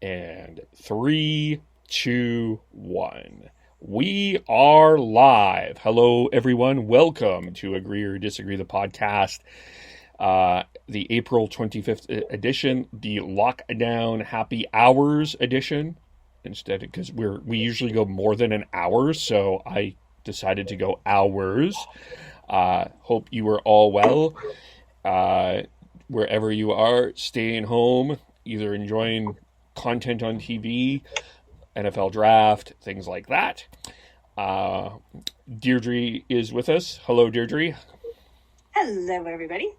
And 3, 2, 1. We are live. Hello, everyone. Welcome to Agree or Disagree, the podcast. The April 25th edition, the Lockdown Happy Hours edition. Instead, because we usually go more than an hour, so I decided to go hours. Hope you are all well. Wherever you are, staying home, either enjoying content on TV, NFL draft, things like that. Deirdre is with us. Hello, Deirdre. Hello, everybody.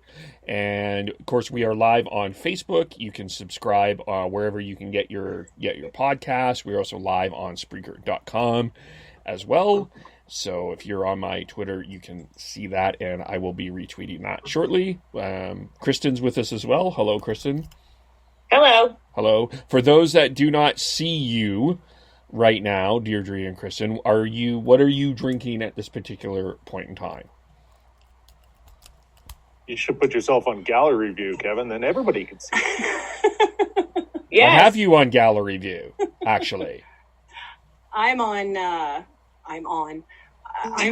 And of course, we are live on Facebook. You can subscribe wherever you can get your podcast. We're also live on Spreaker.com as well. So if you're on my Twitter, you can see that, and I will be retweeting that shortly. Kristin's with us as well. Hello, Kristin. Hello. Hello. For those that do not see you right now, Deirdre and Kristin, what are you drinking at this particular point in time? You should put yourself on gallery view, Kevin, then everybody can see. Yes. I have you on gallery view, actually. I'm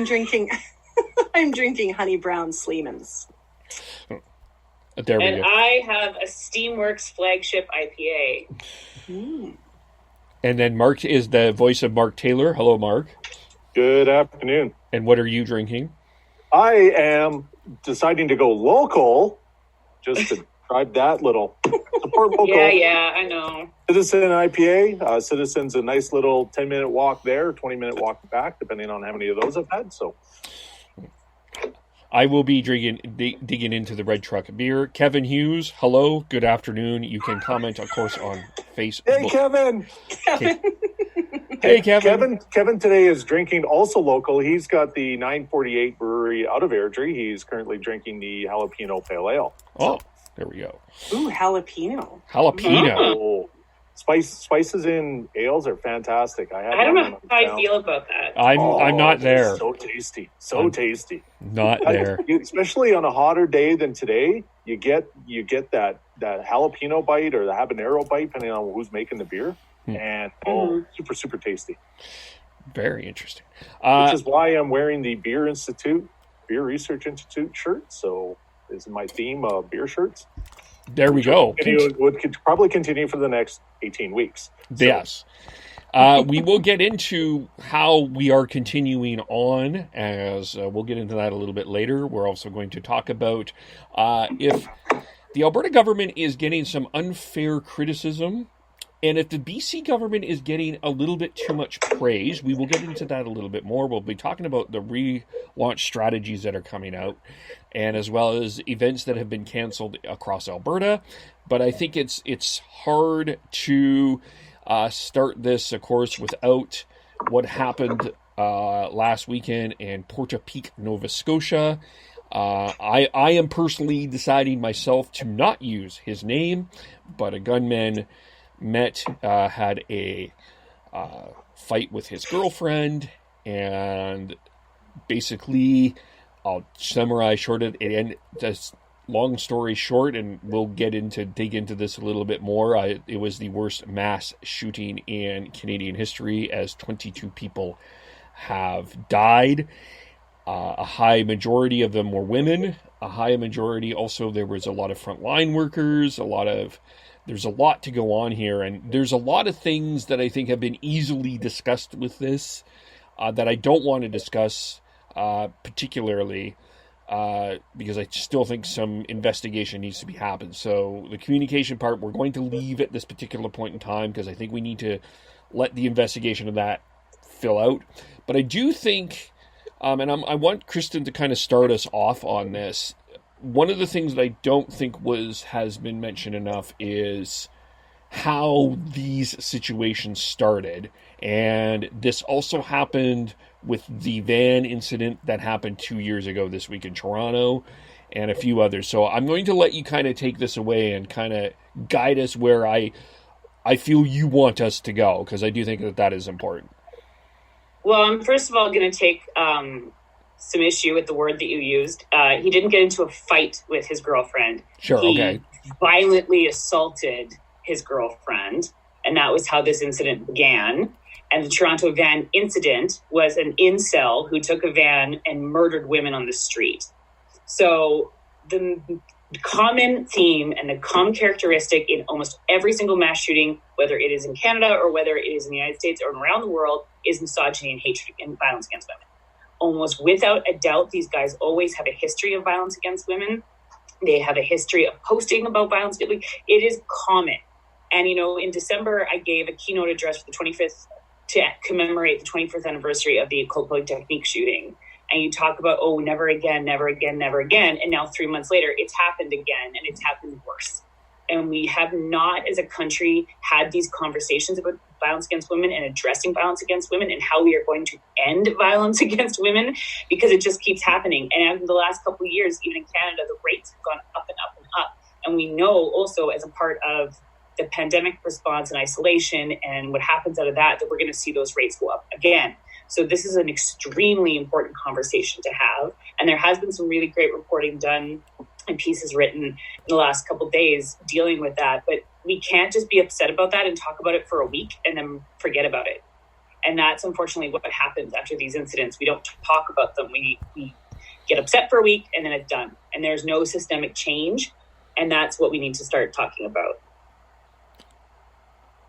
drinking I'm drinking Honey Brown Sleeman's. There we go. I have a Steamworks flagship IPA. And then Mark is the voice of Mark Taylor. Hello, Mark. Good afternoon. And what are you drinking? I am deciding to go local, just to try that little. Support local. Yeah, I know. Citizen IPA. Citizen's a nice little 10-minute walk there, 20-minute walk back, depending on how many of those I've had. So I will be digging into the Red Truck beer. Kevin Hughes, hello, good afternoon. You can comment, of course, on Facebook. Hey, Kevin. Hey, Kevin. Kevin today is drinking also local. He's got the 948 brewery out of Airdrie. He's currently drinking the jalapeno pale ale. Oh, there we go. Ooh, jalapeno. Jalapeno. Spices in ales are fantastic. I don't know how I feel about that. I'm not there. So tasty. Tasty. Not there. Especially on a hotter day than today, you get that jalapeno bite or the habanero bite, depending on who's making the beer. And super, super tasty. Very interesting. Which is why I'm wearing the Beer Research Institute shirt. So this is my theme of beer shirts. There we go. Would probably continue for the next 18 weeks. So. Yes. We will get into how we are continuing on, as we'll get into that a little bit later. We're also going to talk about if the Alberta government is getting some unfair criticism, and if the BC government is getting a little bit too much praise. We will get into that a little bit more. We'll be talking about the relaunch strategies that are coming out, and as well as events that have been canceled across Alberta. But I think it's hard to start this, of course, without what happened last weekend in Portapique, Nova Scotia. I am personally deciding myself to not use his name, but a gunman had a fight with his girlfriend, and basically, I'll summarize short it. And just long story short, and we'll dig into this a little bit more. It was the worst mass shooting in Canadian history, as 22 people have died. A high majority of them were women. A high majority also, there was a lot of frontline workers. There's a lot to go on here, and there's a lot of things that I think have been easily discussed with this that I don't want to discuss particularly because I still think some investigation needs to be happened. So the communication part, we're going to leave at this particular point in time because I think we need to let the investigation of that fill out. But I do think, and I want Kristin to kind of start us off on this. One of the things that I don't think has been mentioned enough is how these situations started. And this also happened with the van incident that happened 2 years ago this week in Toronto, and a few others. So I'm going to let you kind of take this away and kind of guide us where I feel you want us to go, because I do think that is important. Well, I'm first of all going to take some issue with the word that you used. He didn't get into a fight with his girlfriend. Sure, he okay. violently assaulted his girlfriend. And that was how this incident began. And the Toronto van incident was an incel who took a van and murdered women on the street. So the common theme and the common characteristic in almost every single mass shooting, whether it is in Canada or whether it is in the United States or around the world, is misogyny and hatred and violence against women. Almost without a doubt, these guys always have a history of violence against women. They have a history of posting about violence. It is common. And, in December, I gave a keynote address for the 25th to commemorate the 25th anniversary of the Portapique shooting. And you talk about, never again, never again, never again. And now 3 months later, it's happened again, and it's happened worse. And we have not, as a country, had these conversations about violence against women and addressing violence against women and how we are going to end violence against women, because it just keeps happening. And in the last couple of years, even in Canada, the rates have gone up and up and up. And we know also, as a part of the pandemic response and isolation and what happens out of that we're going to see those rates go up again. So this is an extremely important conversation to have. And there has been some really great reporting done and pieces written in the last couple of days dealing with that. But we can't just be upset about that and talk about it for a week and then forget about it. And that's unfortunately what happens after these incidents. We don't talk about them. We get upset for a week and then it's done. And there's no systemic change. And that's what we need to start talking about.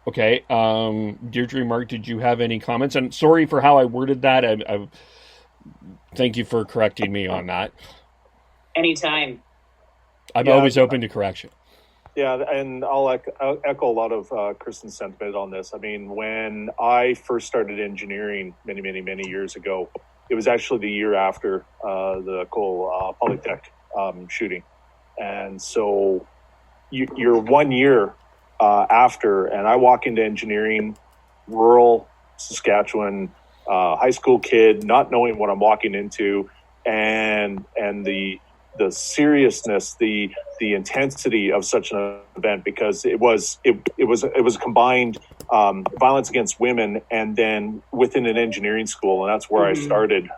Okay. Deirdre, Mark, did you have any comments? And sorry for how I worded that. I thank you for correcting me on that. Anytime. I'm always open to correction. Yeah, and I'll echo a lot of Kristin's sentiment on this. I mean, when I first started engineering many, many, many years ago, it was actually the year after the Poultry shooting. And so you're 1 year after, and I walk into engineering, rural Saskatchewan, high school kid, not knowing what I'm walking into, and the seriousness, the intensity of such an event, because it was combined violence against women and then within an engineering school, and that's where I started.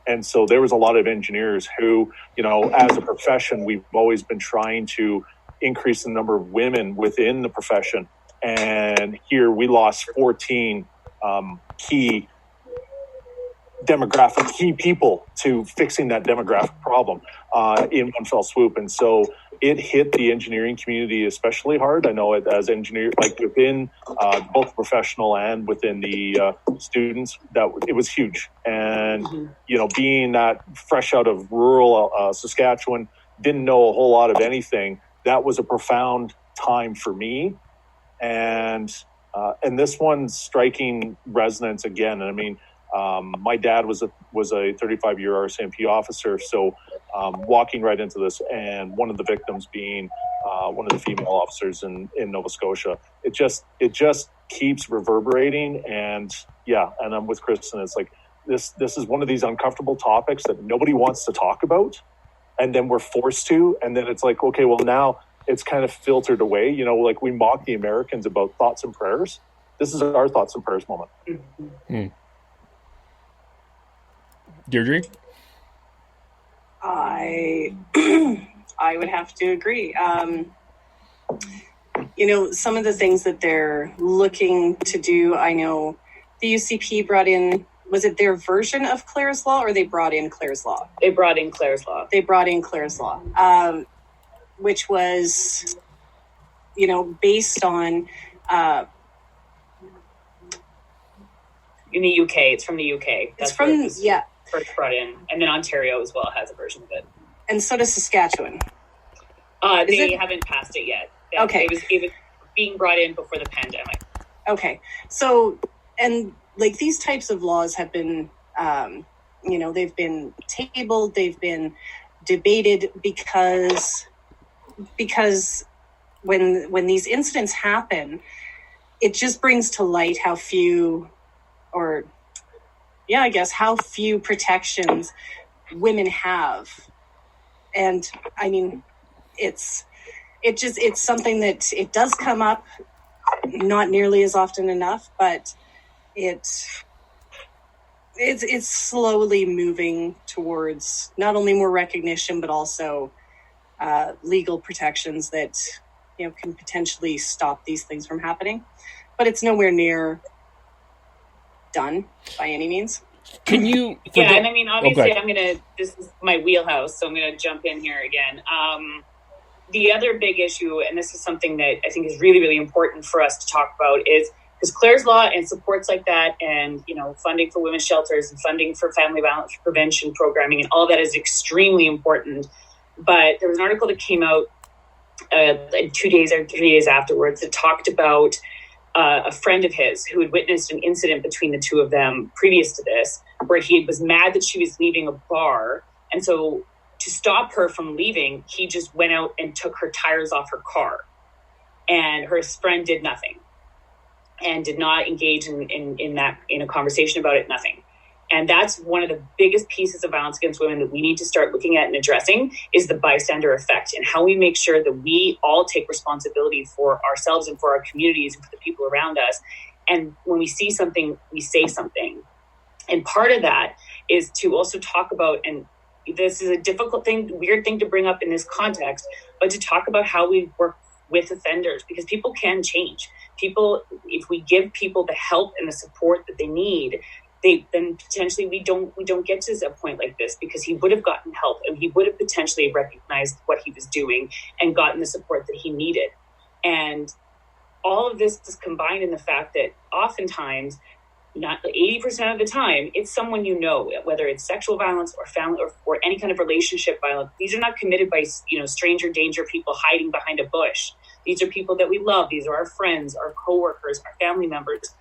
And so there was a lot of engineers who, as a profession, we've always been trying to increase the number of women within the profession. And here we lost 14 key people to fixing that demographic problem in one fell swoop. And so it hit the engineering community especially hard. I know it as engineer, like within both professional and within the students, that it was huge. And, being that fresh out of rural Saskatchewan, didn't know a whole lot of anything, that was a profound time for me. And this one's striking resonance again. And I mean, my dad was a 35-year RCMP officer, so walking right into this, and one of the victims being one of the female officers in Nova Scotia, it just keeps reverberating. And I'm with Kristin. It's like this is one of these uncomfortable topics that nobody wants to talk about, and then we're forced to, and then it's like, okay, well, now it's kind of filtered away. Like we mock the Americans about thoughts and prayers. This is our thoughts and prayers moment. Deirdre? I would have to agree. Some of the things that they're looking to do, I know the UCP brought in, was it their version of Clare's Law, or they brought in Clare's Law? They brought in Clare's Law. Which was, based on... in the UK. It's from the UK. That's first brought in, and then Ontario as well has a version of it, and so does Saskatchewan. They haven't passed it yet. Okay, it was being brought in before the pandemic. Okay, so and like these types of laws have been, they've been tabled, they've been debated because when these incidents happen, it just brings to light how few protections women have. And I mean, it's something that it does come up, not nearly as often enough, but it's slowly moving towards not only more recognition, but also legal protections that can potentially stop these things from happening, but it's nowhere near done by any means. Can you? And I mean, obviously, this is my wheelhouse, so I'm going to jump in here again. The other big issue, and this is something that I think is really, really important for us to talk about, is because Clare's Law and supports like that, and funding for women's shelters and funding for family violence prevention programming and all that is extremely important. But there was an article that came out 2 days or 3 days afterwards that talked about a friend of his who had witnessed an incident between the two of them previous to this, where he was mad that she was leaving a bar, and so to stop her from leaving, he just went out and took her tires off her car, and her friend did nothing and did not engage in a conversation about it, nothing. And that's one of the biggest pieces of violence against women that we need to start looking at and addressing, is the bystander effect, and how we make sure that we all take responsibility for ourselves and for our communities and for the people around us. And when we see something, we say something. And part of that is to also talk about, and this is a difficult thing, weird thing to bring up in this context, but to talk about how we work with offenders, because people can change. People, if we give people the help and the support that they need, then potentially we don't get to a point like this, because he would have gotten help and he would have potentially recognized what he was doing and gotten the support that he needed. And all of this is combined in the fact that oftentimes, not 80% of the time, it's someone whether it's sexual violence or family or any kind of relationship violence. These are not committed by stranger danger people hiding behind a bush. These are people that we love. These are our friends, our coworkers, our family members.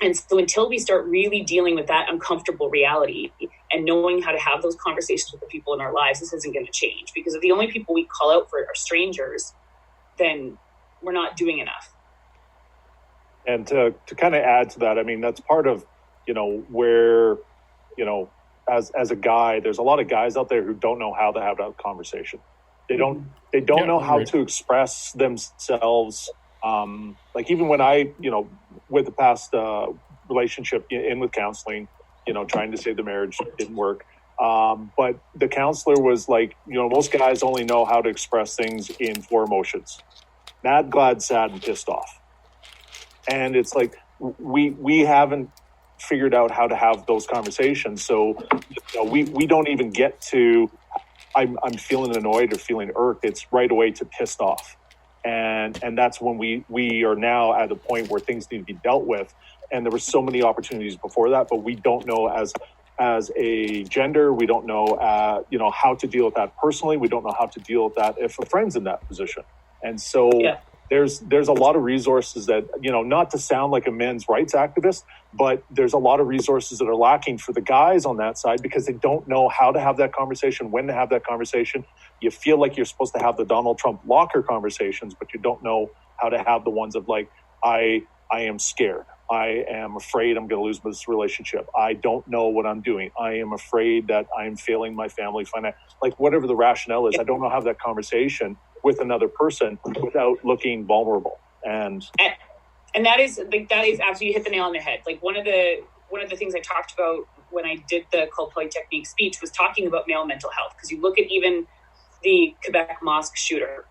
And so until we start really dealing with that uncomfortable reality and knowing how to have those conversations with the people in our lives, this isn't going to change. Because if the only people we call out for are strangers, then we're not doing enough. And to kind of add to that, I mean, that's part of, where, as a guy, there's a lot of guys out there who don't know how to have that conversation. They don't know how to express themselves. Like even when I, with the past relationship in with counseling, trying to save the marriage didn't work. But the counselor was like, most guys only know how to express things in 4 emotions: mad, glad, sad, and pissed off. And it's like, we haven't figured out how to have those conversations. So, we don't even get to, I'm feeling annoyed or feeling irked. It's right away to pissed off. And that's when we are now at a point where things need to be dealt with. And there were so many opportunities before that, but we don't know as a gender, we don't know, how to deal with that personally. We don't know how to deal with that if a friend's in that position. And so there's a lot of resources that, not to sound like a men's rights activist, but there's a lot of resources that are lacking for the guys on that side, because they don't know how to have that conversation, when to have that conversation. You feel like you're supposed to have the Donald Trump locker conversations, but you don't know how to have the ones of like, I am scared. I am afraid I'm going to lose this relationship. I don't know what I'm doing. I am afraid that I'm failing my family financially. Like whatever the rationale is, I don't know how to have that conversation with another person without looking vulnerable. And that is absolutely, you hit the nail on the head. Like one of the things I talked about when I did the Cult Polytechnique speech was talking about male mental health, because you look at even the Quebec mosque shooter.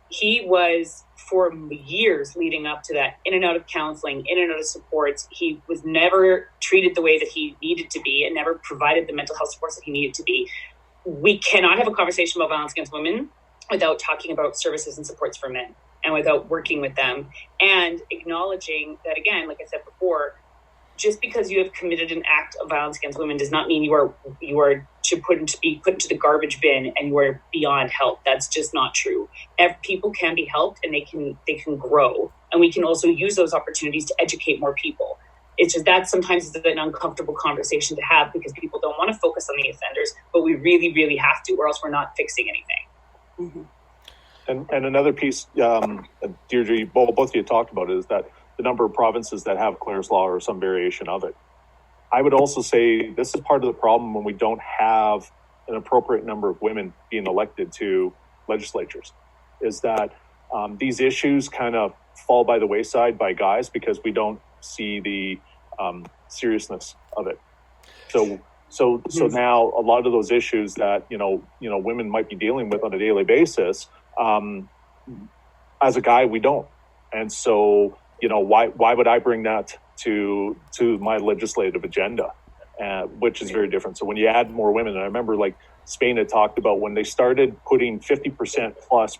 He was, for years leading up to that, in and out of counseling, in and out of supports. He was never treated the way that he needed to be and never provided the mental health supports that he needed to be. We cannot have a conversation about violence against women without talking about services and supports for men, and without working with them and acknowledging that, again, like I said before, just because you have committed an act of violence against women does not mean you are to be put into the garbage bin and you are beyond help. That's just not true. People can be helped, and they can grow, and we can also use those opportunities to educate more people. It's just that sometimes it's an uncomfortable conversation to have, because people don't want to focus on the offenders, but we really, really have to, or else we're not fixing anything. Mm-hmm. And another piece, Deirdre, both of you talked about, is that the number of provinces that have Clare's Law or some variation of it. I would also say this is part of the problem when we don't have an appropriate number of women being elected to legislatures, is that these issues kind of fall by the wayside by guys because we don't see the seriousness of it. So now a lot of those issues that, women might be dealing with on a daily basis, as a guy, we don't. And so, why would I bring that to my legislative agenda, which is very different. So when you add more women, and I remember like Spain had talked about when they started putting 50% plus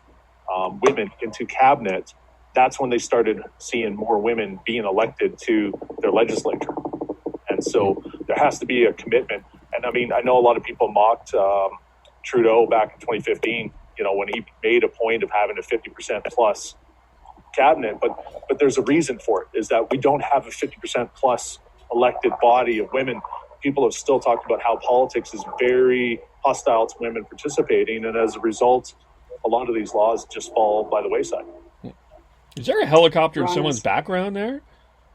women into cabinet, that's when they started seeing more women being elected to their legislature. And so there has to be a commitment. And I mean, I know a lot of people mocked Trudeau back in 2015, when he made a point of having a 50% plus cabinet, but there's a reason for it, is that we don't have a 50% plus elected body of women. People have still talked about how politics is very hostile to women participating, and as a result, a lot of these laws just fall by the wayside. Is there a helicopter in someone's background there?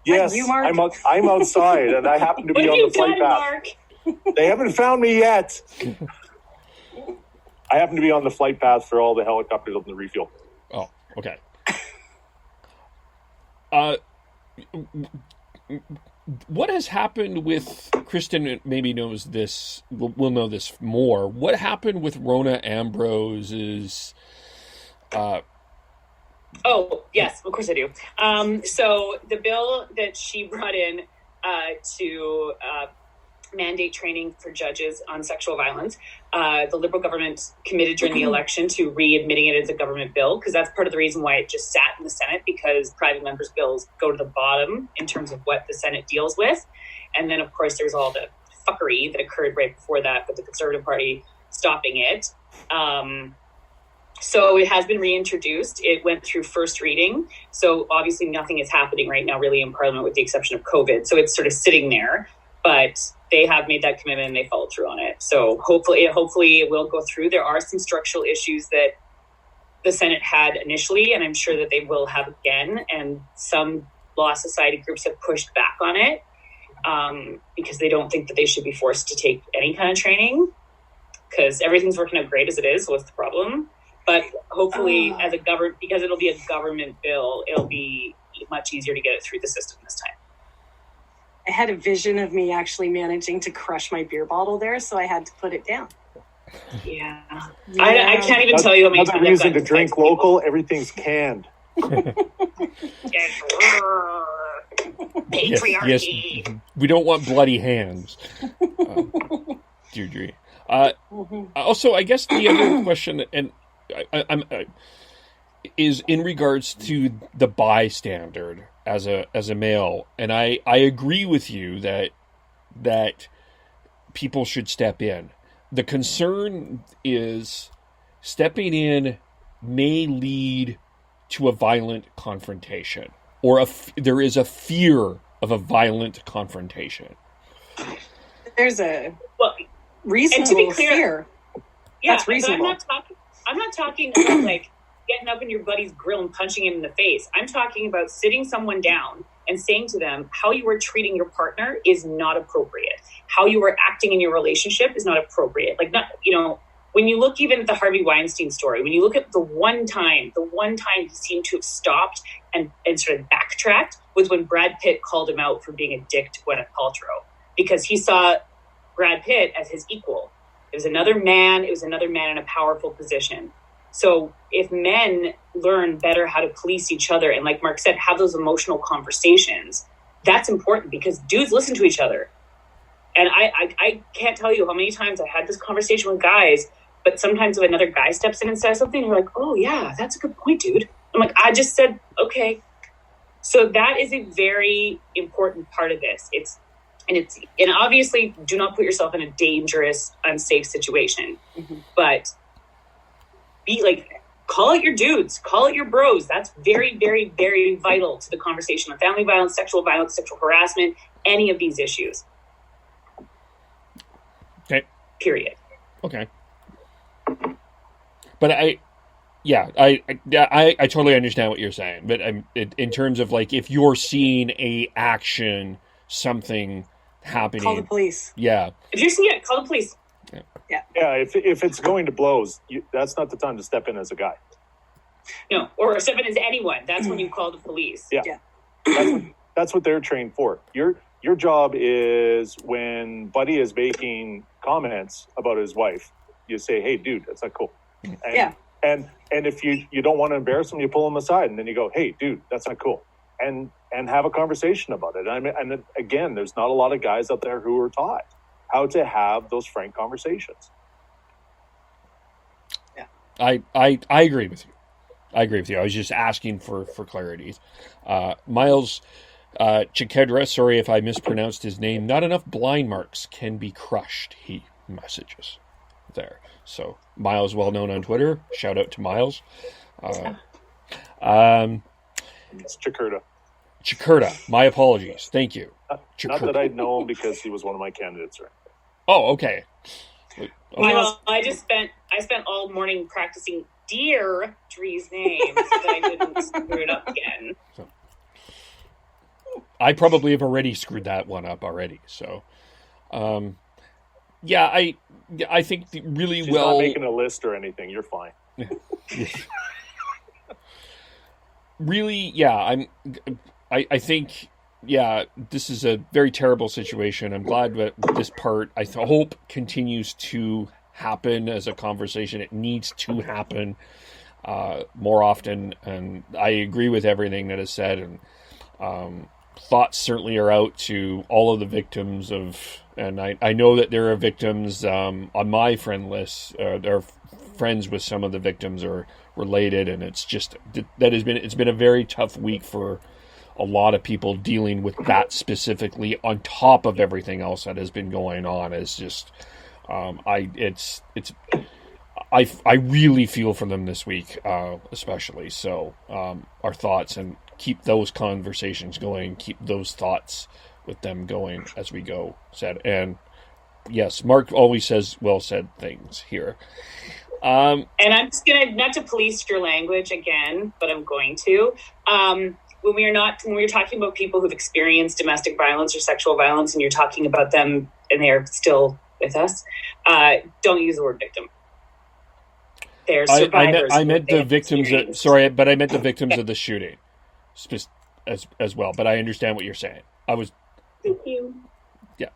Yes, you, Mark? I'm outside, and I happen to be on the flight path. They haven't found me yet. I happen to be on the flight path for all the helicopters on the refuel. Oh, okay. What has happened with Kristin? Maybe knows this. We'll know this more. What happened with Rona Ambrose's? Oh yes, of course I do. So the bill that she brought in to mandate training for judges on sexual violence, the Liberal government committed during the election to readmitting it as a government bill, because that's part of the reason why it just sat in the Senate, because private members' bills go to the bottom in terms of what the Senate deals with. And then, of course, there's all the fuckery that occurred right before that with the Conservative Party stopping it. So it has been reintroduced. It went through first reading. So obviously nothing is happening right now really in Parliament with the exception of COVID. So it's sort of sitting there. But they have made that commitment and they followed through on it. So hopefully it will go through. There are some structural issues that the Senate had initially, and I'm sure that they will have again. And some law society groups have pushed back on it because they don't think that they should be forced to take any kind of training, because everything's working out great as it is. So what's the problem? But hopefully because it'll be a government bill, it'll be much easier to get it through the system this time. I had a vision of me actually managing to crush my beer bottle there, so I had to put it down. Yeah. I can't even tell you how many times another reason to drink local. Everything's canned. Patriarchy. Yes. We don't want bloody hands. Deirdre. Also, I guess the other question, and I'm is in regards to the bystander as a male, and I agree with you that people should step in. The concern is stepping in may lead to a violent confrontation, or there is a fear of a violent confrontation. There's a reasonable and to be clear, fear. Yeah, that's reasonable. I'm not talking about like getting up in your buddy's grill and punching him in the face. I'm talking about sitting someone down and saying to them, how you are treating your partner is not appropriate. How you are acting in your relationship is not appropriate. Like, not, when you look even at the Harvey Weinstein story, when you look at the one time he seemed to have stopped and sort of backtracked was when Brad Pitt called him out for being a dick to Gwyneth Paltrow, because he saw Brad Pitt as his equal. It was another man in a powerful position. So if men learn better how to police each other and, like Mark said, have those emotional conversations, that's important, because dudes listen to each other. And I can't tell you how many times I had this conversation with guys, but sometimes if another guy steps in and says something, you're like, oh yeah, that's a good point, dude. I'm like, I just said, okay. So that is a very important part of this. And obviously do not put yourself in a dangerous, unsafe situation, but be like, call it your dudes, call it your bros. That's very, very, very vital to the conversation on family violence, sexual harassment, any of these issues. Okay. Period. Okay. But I totally understand what you're saying. But in terms of like, if you're seeing a action, something happening, call the police. Yeah. If you see it, call the police. Yeah. If it's going to blows, that's not the time to step in as a guy. No, or step in as anyone. That's when you call the police. Yeah. That's what they're trained for. Your job is when Buddy is making comments about his wife, you say, hey, dude, that's not cool. And if you don't want to embarrass them, you pull them aside, and then you go, "Hey, dude, that's not cool," and have a conversation about it. I mean, and again, there's not a lot of guys out there who are taught how to have those frank conversations. Yeah, I agree with you. I was just asking for clarity. Miles Chikedra, sorry if I mispronounced his name. Not enough blind marks can be crushed, he messages there. So Miles, well known on Twitter. Shout out to Miles. It's Chikurda. My apologies. Thank you. Not that I know him because he was one of my candidates, right? Oh, okay. Well, I spent all morning practicing Deirdre's name so that I didn't screw it up again. So, I probably have already screwed that one up already. So, yeah, I think really She's well. Not making a list or anything. You're fine. Really, yeah. I think, yeah, this is a very terrible situation. I'm glad that this part, I hope, continues to happen as a conversation. It needs to happen more often, and I agree with everything that is said. And thoughts certainly are out to all of the victims of, and I know that there are victims on my friend list. There are friends with some of the victims are related, and it's just it's been a very tough week for a lot of people dealing with that specifically, on top of everything else that has been going on. Is just I really feel for them this week, especially. So our thoughts, and keep those conversations going, keep those thoughts with them going as we go. Said, and yes, Mark always says well said things here. And I'm just gonna, not to police your language again, but I'm going to. When we're talking about people who've experienced domestic violence or sexual violence, and you're talking about them and they're still with us, don't use the word victim. They're survivors. I meant the victims. But I meant the victims of the shooting, as well. But I understand what you're saying. Thank you. Yeah.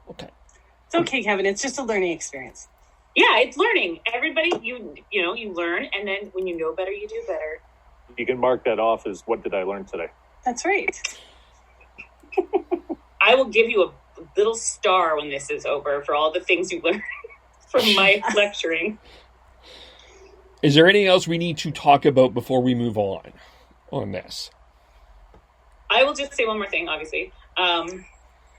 Okay. It's okay, Kevin. It's just a learning experience. Yeah, it's learning. Everybody, you learn, and then when you know better, you do better. You can mark that off as what did I learn today? That's right. I will give you a little star when this is over for all the things you learned from my lecturing. Is there anything else we need to talk about before we move on this? I will just say one more thing, obviously,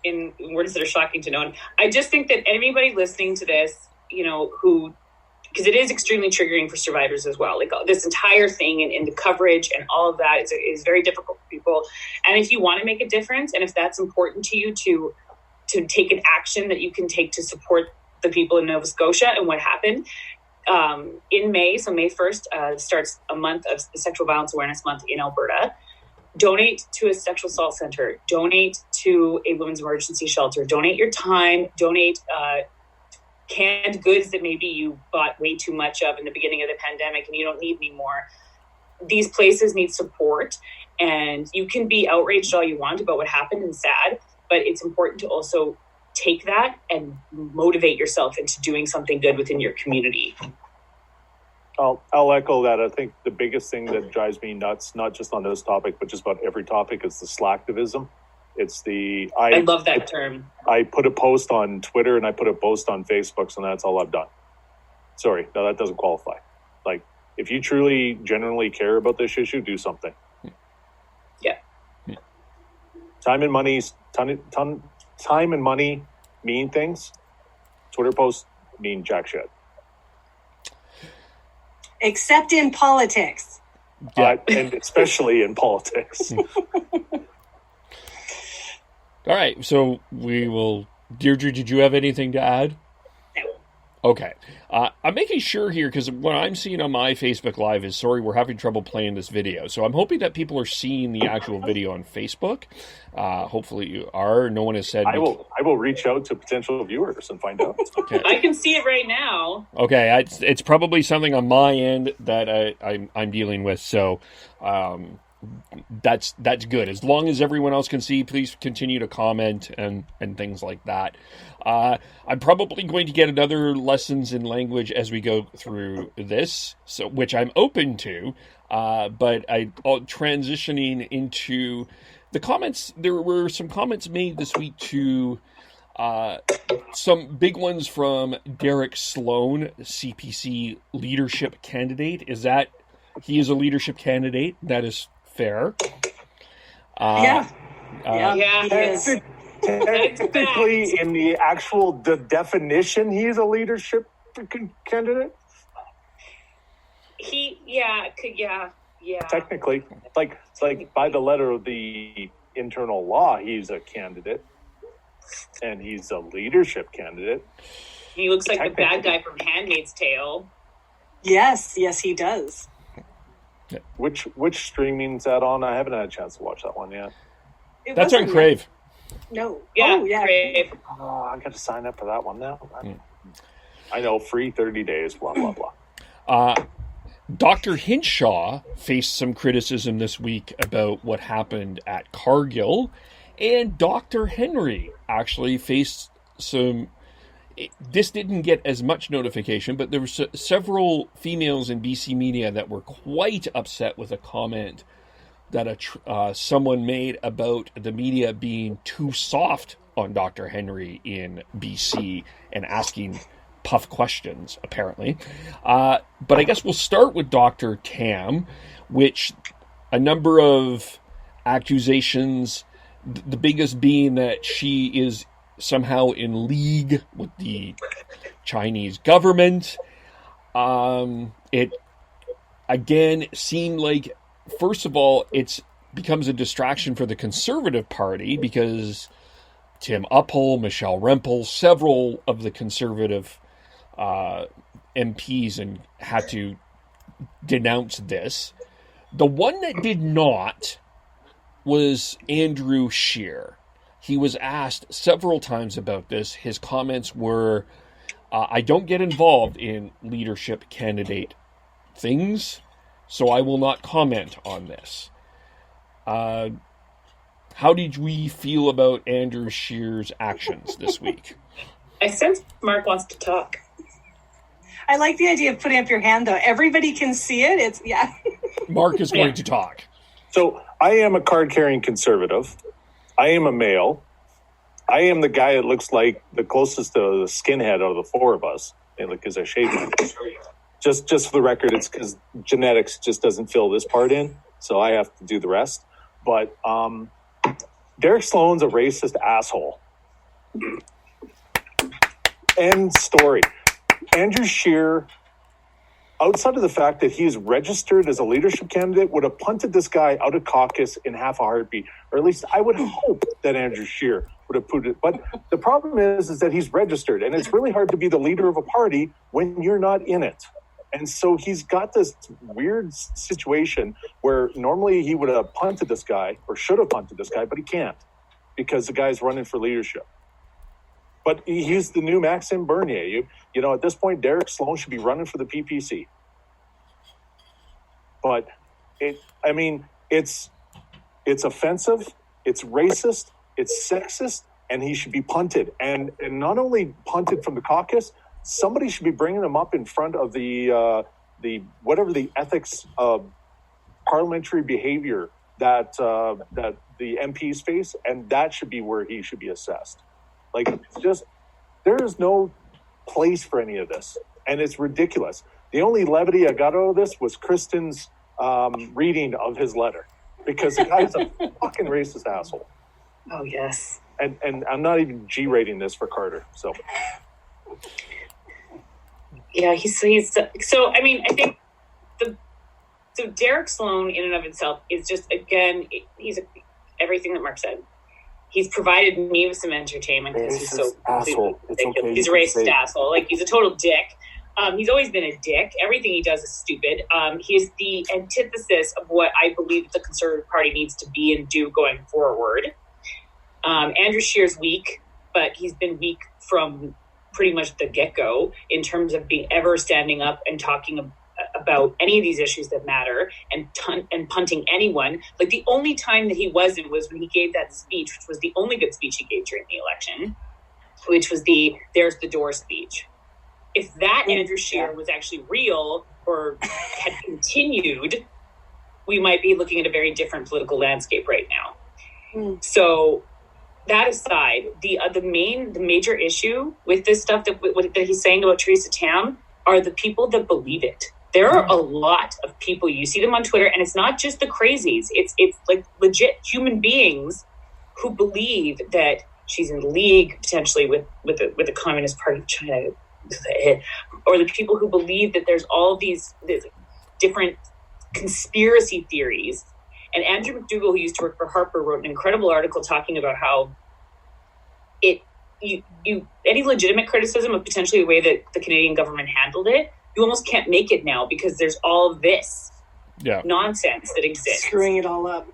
in words that are shocking to no one. I just think that anybody listening to this, because it is extremely triggering for survivors as well. Like this entire thing and the coverage and all of that is very difficult for people. And if you want to make a difference, and if that's important to you to take an action that you can take to support the people in Nova Scotia and what happened in May. So May 1st starts a month of the Sexual Violence Awareness Month in Alberta. Donate to a sexual assault center. Donate to a women's emergency shelter. Donate your time. Donate canned goods that maybe you bought way too much of in the beginning of the pandemic and you don't need anymore. These places need support, and you can be outraged all you want about what happened and sad, but it's important to also take that and motivate yourself into doing something good within your community. I'll echo that. I think the biggest thing that drives me nuts, not just on this topic, but just about every topic, is the slacktivism. It's I love that term. I put a post on Twitter and I put a post on Facebook, so that's all I've done. Sorry, no, that doesn't qualify. Like, if you truly, genuinely care about this issue, do something. Yeah. Time and money mean things. Twitter posts mean jack shit. Except in politics. Yeah. And especially in politics. All right, so we will. Deirdre, did you have anything to add? No. Okay. I'm making sure here, because what I'm seeing on my Facebook Live is, sorry, we're having trouble playing this video. So I'm hoping that people are seeing the actual video on Facebook. Hopefully you are. No one has said... I will reach out to potential viewers and find out. Okay. I can see it right now. Okay, it's probably something on my end that I'm dealing with. So that's good. As long as everyone else can see, please continue to comment and things like that. I'm probably going to get another lessons in language as we go through this, so which I'm open to. But transitioning into the comments, there were some comments made this week to some big ones from Derek Sloan, CPC leadership candidate. He is a leadership candidate? That is fair. Yeah. Technically, in the definition, he's a leadership candidate. Technically, like by the letter of the internal law, he's a candidate, and he's a leadership candidate. He looks like the bad guy from Handmaid's Tale. Yes, he does. Which streaming's that on? I haven't had a chance to watch that one yet. That's on Crave. No. Yeah, oh, yeah. Crave. Oh, I got to sign up for that one now. I know, free 30 days, blah, blah, blah. Dr. Hinshaw faced some criticism this week about what happened at Cargill, and Dr. Henry actually faced some... This didn't get as much notification, but there were several females in BC media that were quite upset with a comment that someone made about the media being too soft on Dr. Henry in BC and asking tough questions, apparently. But I guess we'll start with Dr. Tam, which a number of accusations, the biggest being that she is somehow in league with the Chinese government. It again seemed like, first of all, it becomes a distraction for the Conservative Party because Tim Uphull, Michelle Rempel, several of the Conservative MPs and had to denounce this. The one that did not was Andrew Scheer. He was asked several times about this. His comments were, I don't get involved in leadership candidate things, so I will not comment on this. How did we feel about Andrew Scheer's actions this week? I sense Mark wants to talk. I like the idea of putting up your hand, though. Everybody can see it. Mark is going to talk. So I am a card-carrying Conservative. I am a male. I am the guy that looks like the closest to the skinhead out of the four of us, because I shaved my head. Just for the record, it's because genetics just doesn't fill this part in, so I have to do the rest. But Derek Sloan's a racist asshole. End story. Andrew Scheer, outside of the fact that he's registered as a leadership candidate, would have punted this guy out of caucus in half a heartbeat. Or at least I would hope that Andrew Scheer would have put it. But the problem is that he's registered, and it's really hard to be the leader of a party when you're not in it. And so he's got this weird situation where normally he would have punted this guy, or should have punted this guy, but he can't because the guy's running for leadership. But he's the new Maxime Bernier. You know, at this point, Derek Sloan should be running for the PPC. But it's offensive, it's racist, it's sexist, and he should be punted. And not only punted from the caucus, somebody should be bringing him up in front of the whatever the ethics of parliamentary behavior that the MPs face, and that should be where he should be assessed. Like, it's just, there is no place for any of this, and it's ridiculous. The only levity I got out of this was Kristin's reading of his letter, because the guy's a fucking racist asshole. Oh, yes. And I'm not even G-rating this for Carter, so. Yeah, he's so, I mean, I think so Derek Sloan in and of himself is just, again, he's everything that Mark said. He's provided me with some entertainment because he's so asshole. Okay, he's a racist asshole. Like, he's a total dick. He's always been a dick. Everything he does is stupid. He is the antithesis of what I believe the Conservative Party needs to be and do going forward. Andrew Scheer's weak, but he's been weak from pretty much the get-go in terms of being ever standing up and talking about any of these issues that matter and punting anyone. Like, the only time that he wasn't was when he gave that speech, which was the only good speech he gave during the election, which was the "there's the door" speech. If that Andrew Scheer was actually real or had continued, we might be looking at a very different political landscape right now. So that aside, the major issue with this stuff that he's saying about Theresa Tam are the people that believe it. There are a lot of people, you see them on Twitter, and it's not just the crazies. It's like legit human beings who believe that she's in league potentially with the Communist Party of China, or the people who believe that there's all these different conspiracy theories. And Andrew McDougall, who used to work for Harper, wrote an incredible article talking about how any legitimate criticism of potentially the way that the Canadian government handled it, you almost can't make it now because there's all this nonsense that exists. Screwing it all up.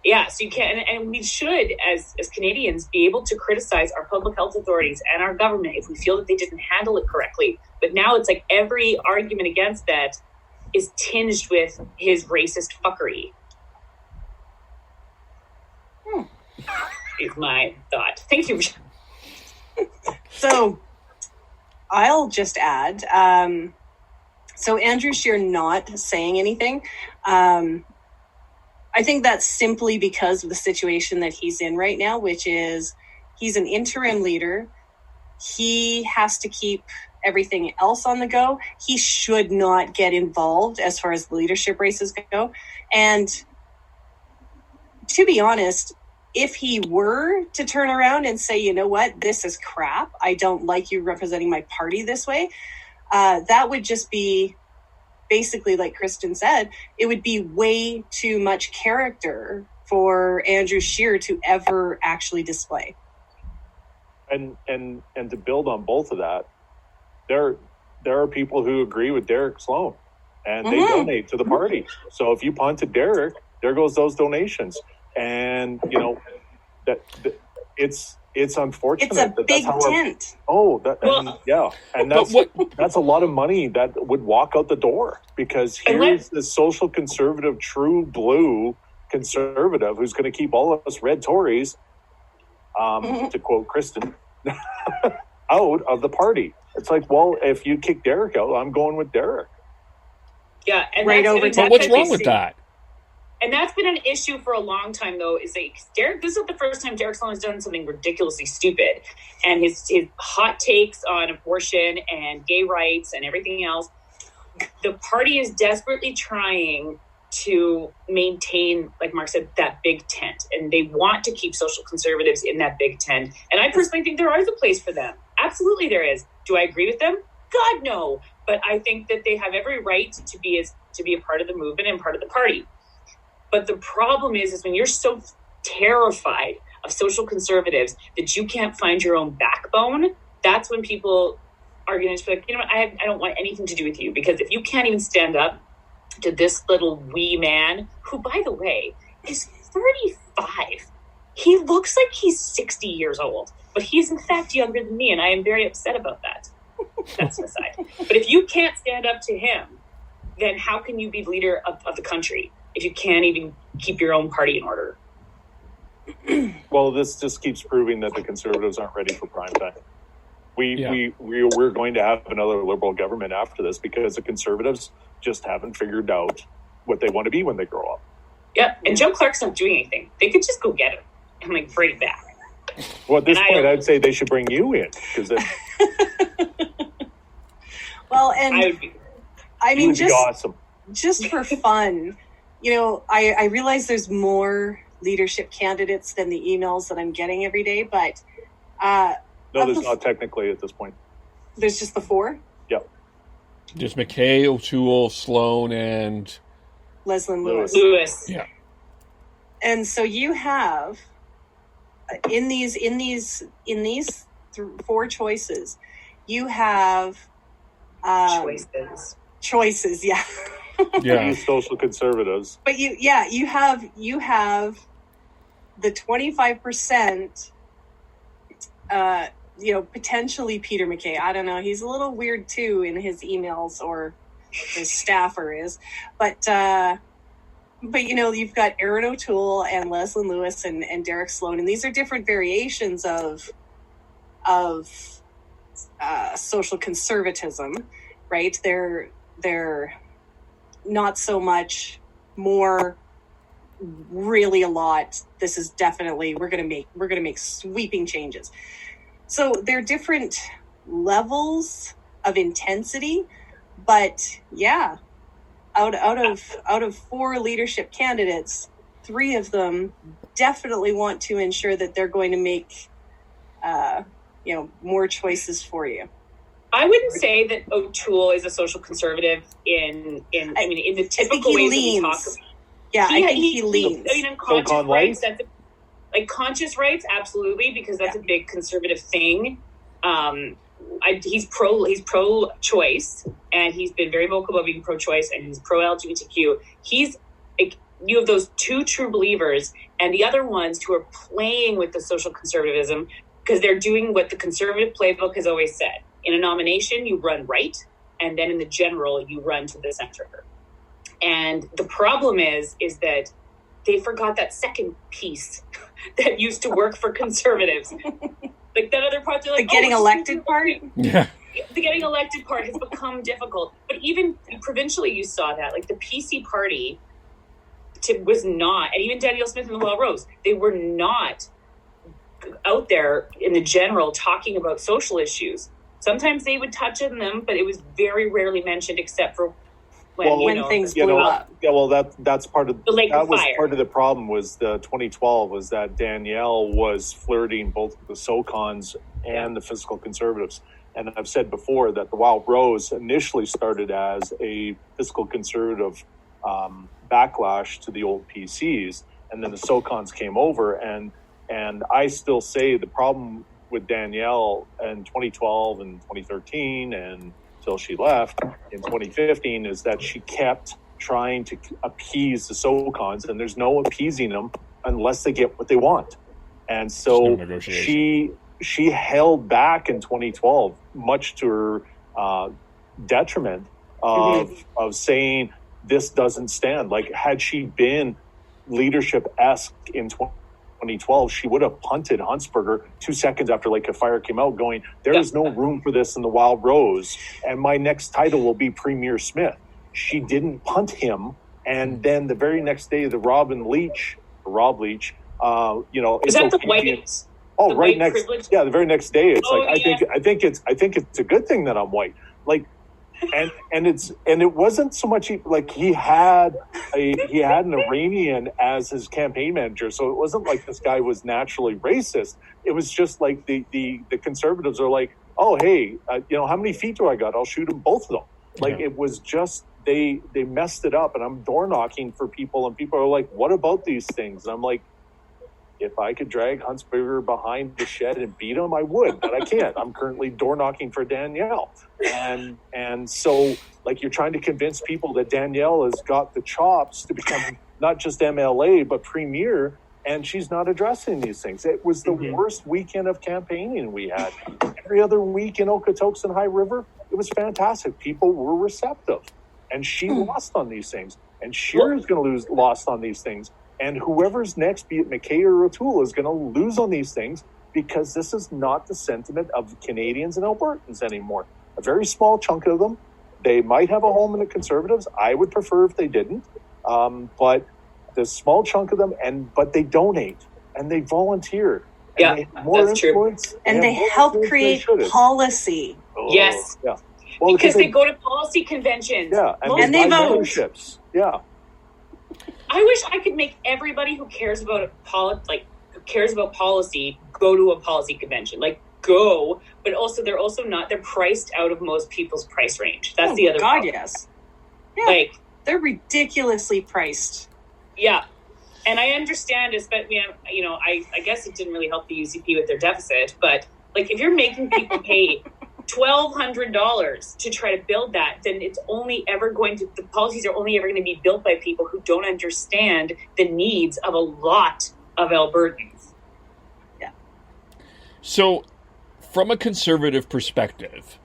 Yeah, so you can't, and we should, as Canadians, be able to criticize our public health authorities and our government if we feel that they didn't handle it correctly. But now it's like every argument against that is tinged with his racist fuckery. Is my thought. Thank you. So I'll just add, so Andrew Scheer not saying anything, I think that's simply because of the situation that he's in right now, which is he's an interim leader. He has to keep everything else on the go. He should not get involved as far as the leadership races go. And to be honest, if he were to turn around and say, you know what, this is crap, I don't like you representing my party this way, that would just be basically, like Kristin said, it would be way too much character for Andrew Scheer to ever actually display. And to build on both of that, there are people who agree with Derek Sloan, and they donate to the party. So if you punt to Derek, there goes those donations. And you know that it's unfortunate. It's a big tent. That's a lot of money that would walk out the door, because here's the social conservative, true blue conservative who's going to keep all of us red Tories, to quote Kristin, out of the party. It's like, well, if you kick Derek out, I'm going with Derek. Yeah, and right over. But what's wrong with that? And that's been an issue for a long time, though, is like Derek, this is the first time Derek Sloan has done something ridiculously stupid. And his hot takes on abortion and gay rights and everything else, the party is desperately trying to maintain, like Mark said, that big tent. And they want to keep social conservatives in that big tent. And I personally think there is a place for them. Absolutely there is. Do I agree with them? God, no. But I think that they have every right to be a part of the movement and part of the party. But the problem is when you're so terrified of social conservatives that you can't find your own backbone, that's when people are going to be like, you know what, I don't want anything to do with you. Because if you can't even stand up to this little wee man, who, by the way, is 35. He looks like he's 60 years old, but he's in fact younger than me, and I am very upset about that. That's an aside. But if you can't stand up to him, then how can you be leader of the country if you can't even keep your own party in order? Well, this just keeps proving that the Conservatives aren't ready for prime time. We're going to have another Liberal government after this because the Conservatives just haven't figured out what they want to be when they grow up. Yeah, and Joe Clark's not doing anything. They could just go get him and like bring it back. Well, at this point, I'd say they should bring you in, because well, and I mean, just awesome. Just for fun, you know, I realize there's more leadership candidates than the emails that I'm getting every day, but no, there's not technically at this point. There's just the 4? Yep. There's McKay, O'Toole, Sloan, and Leslyn Lewis. Yeah. And so you have in these 4 choices, you have choices, yeah. Yeah. Social conservatives. But you have the 25%, potentially Peter MacKay. I don't know. He's a little weird too in his emails, or his staffer is. But you know, you've got Erin O'Toole and Leslyn Lewis and Derek Sloan, and these are different variations of social conservatism, right? They're not so much more, really a lot. This is definitely, we're gonna make sweeping changes. So they're different levels of intensity, but yeah, out of 4 leadership candidates, 3 of them definitely want to ensure that they're going to make more choices for you. I wouldn't say that O'Toole is a social conservative in the typical ways that we talk about. Yeah, I think he leans. I mean, in conscious rights, conscious rights, absolutely, because that's a big conservative thing. He's pro-choice, and he's been very vocal about being pro-choice, and he's pro-LGBTQ. He's you have those 2 true believers, and the other ones who are playing with the social conservatism because they're doing what the conservative playbook has always said. In a nomination, you run right, and then in the general, you run to the center. And the problem is that they forgot that second piece that used to work for conservatives. Like that other part, they're like, the getting elected part? Yeah. The getting elected part has become difficult. But even provincially, you saw that. Like the PC party was not, and even Danielle Smith and the Well Rose, they were not out there in the general talking about social issues. Sometimes they would touch on them, but it was very rarely mentioned except for when things blew up. Yeah, well, that's part of the lake that of was fire. Part of the problem was the 2012 was that Danielle was flirting both with the SOCONs and the fiscal conservatives. And I've said before that the Wild Rose initially started as a fiscal conservative backlash to the old PCs, and then the SOCONs came over. And I still say the problem with Danielle in 2012 and 2013 and until she left in 2015 is that she kept trying to appease the SOCONs, and there's no appeasing them unless they get what they want. And so she held back in 2012, much to her detriment of saying this doesn't stand. Like, had she been leadership-esque in 2012, she would have punted Huntsberger 2 seconds after Lake of Fire came out, going, there is no room for this in the Wild Rose, and my next title will be Premier Smith. She didn't punt him, and then the very next day, the Rob Leach, is that the white? Oh, the right next, privilege? Yeah, the very next day, it's I think it's a good thing that I'm white, like. And it wasn't so much like he had an Iranian as his campaign manager, so it wasn't like this guy was naturally racist. It was just like the conservatives are like, oh hey, how many feet do I got? I'll shoot them, both of them. Like it was just they messed it up, and I'm door knocking for people, and people are like, what about these things? And I'm like, if I could drag Huntsberger behind the shed and beat him, I would, but I can't. I'm currently door knocking for Danielle. And so, like, you're trying to convince people that Danielle has got the chops to become not just MLA, but premier, and she's not addressing these things. It was the worst weekend of campaigning we had. Every other week in Okotoks and High River, it was fantastic. People were receptive, and she lost on these things. And Shearer's going to lost on these things. And whoever's next, be it McKay or O'Toole, is going to lose on these things because this is not the sentiment of Canadians and Albertans anymore. A very small chunk of them, they might have a home in the Conservatives. I would prefer if they didn't. But the small chunk of them, but they donate and they volunteer. And they have more influence. True. And they help create policy. Yes. Yeah. Well, because they go to policy conventions. Yeah. And they vote. Memberships. Yeah. I wish I could make everybody who cares about policy go to a policy convention. Like, go, but also they're priced out of most people's price range. That's the other problem. Yes. Yeah. Like, they're ridiculously priced. Yeah. And I understand, especially, I guess it didn't really help the UCP with their deficit, but like if you're making people pay $1,200 to try to build that, then the policies are only ever going to be built by people who don't understand the needs of a lot of Albertans. Yeah. So, from a conservative perspective,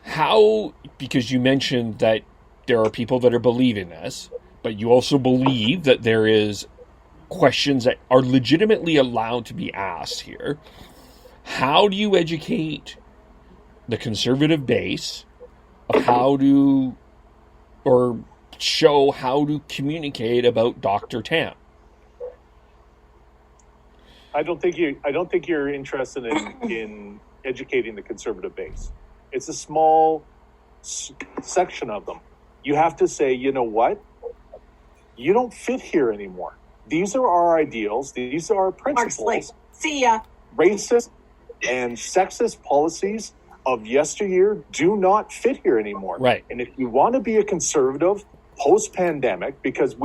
How, because you mentioned that there are people that are believing this, but you also believe that there is questions that are legitimately allowed to be asked here. How do you educate the conservative base of how to, or show how to communicate about Dr. Tam? I don't think you're interested in educating the conservative base. It's a small section of them. You have to say, you know what? You don't fit here anymore. These are our ideals. These are our principles. Mark's like, see ya. Racist and sexist policies of yesteryear do not fit here anymore. Right. And if you want to be a conservative post-pandemic, because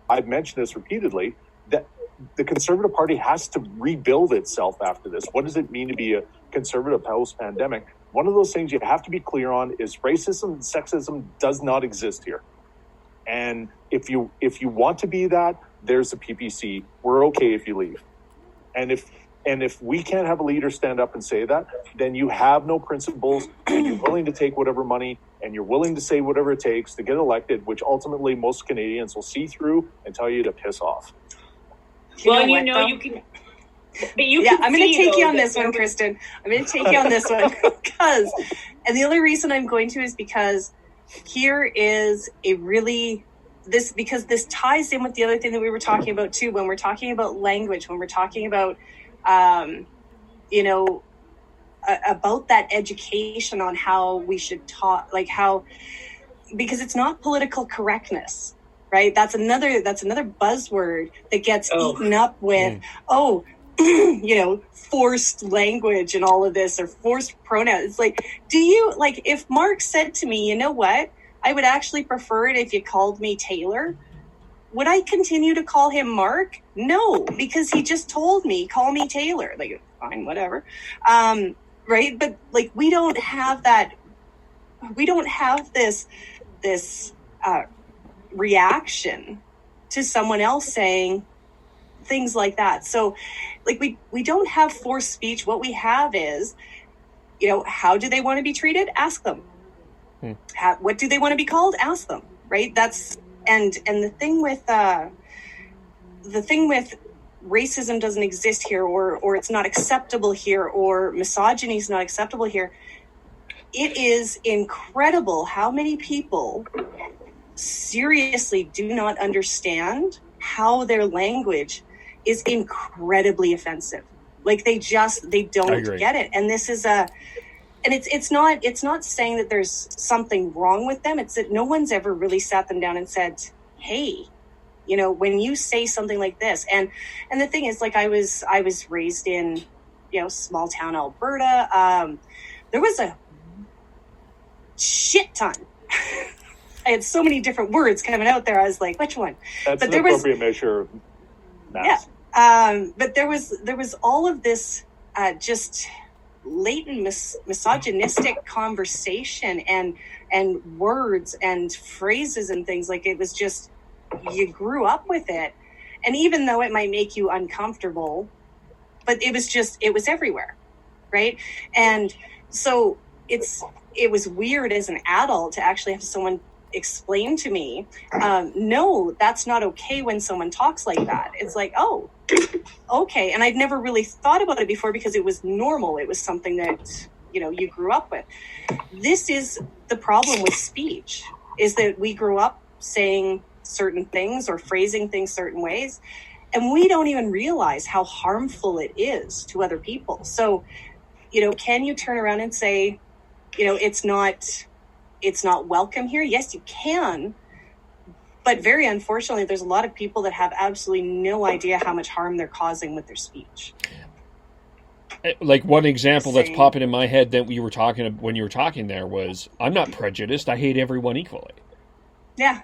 I've mentioned this repeatedly, that the Conservative Party has to rebuild itself after this. What does it mean to be a conservative post-pandemic? One of those things you have to be clear on is racism and sexism does not exist here. And if you want to be that, there's the PPC. We're okay if you leave. And if we can't have a leader stand up and say that, then you have no principles, and you're willing to take whatever money, and you're willing to say whatever it takes to get elected, which ultimately most Canadians will see through and tell you to piss off. Well, you can. But you yeah, can I'm going to take you on this that one, Kristin. I'm going to take you on this one because, and the only reason I'm going to is because here is a really, because this ties in with the other thing that we were talking about too, when we're talking about language, when we're talking about, about that education on how we should talk, like how, because it's not political correctness. Right. That's another buzzword that gets eaten up with, forced language and all of this, or forced pronouns. It's like, if Mark said to me, you know what, I would actually prefer it if you called me Taylor. Would I continue to call him Mark? No, because he just told me, call me Taylor. Like, fine, whatever. Right. But like, we don't have that. We don't have this reaction to someone else saying things like that. So like we don't have forced speech. What we have is, how do they want to be treated? Ask them. What do they want to be called? Ask them. Right. That's, and the thing with racism doesn't exist here, or it's not acceptable here, or misogyny is not acceptable here. It is incredible how many people seriously do not understand how their language is incredibly offensive. Like they don't get it. And this is it's not saying that there's something wrong with them. It's that no one's ever really sat them down and said, hey, when you say something like this, and the thing is, like, I was raised in, small town Alberta. There was a shit ton. I had so many different words coming out there. I was like, which one? That's an appropriate measure of mass. Yeah. But there was all of this just latent misogynistic conversation and words and phrases and things. Like, it was just, you grew up with it. And even though it might make you uncomfortable, but it was everywhere. Right. And so it was weird as an adult to actually have someone explain to me, no, that's not okay when someone talks like that. It's like, oh, okay. And I'd never really thought about it before because it was normal. It was something that, you grew up with. This is the problem with speech, is that we grew up saying certain things or phrasing things certain ways, and we don't even realize how harmful it is to other people. So, can you turn around and say, it's not welcome here? Yes, you can. But very unfortunately, there's a lot of people that have absolutely no idea how much harm they're causing with their speech. Like, one example that's popping in my head that when you were talking there was, I'm not prejudiced. I hate everyone equally. Yeah.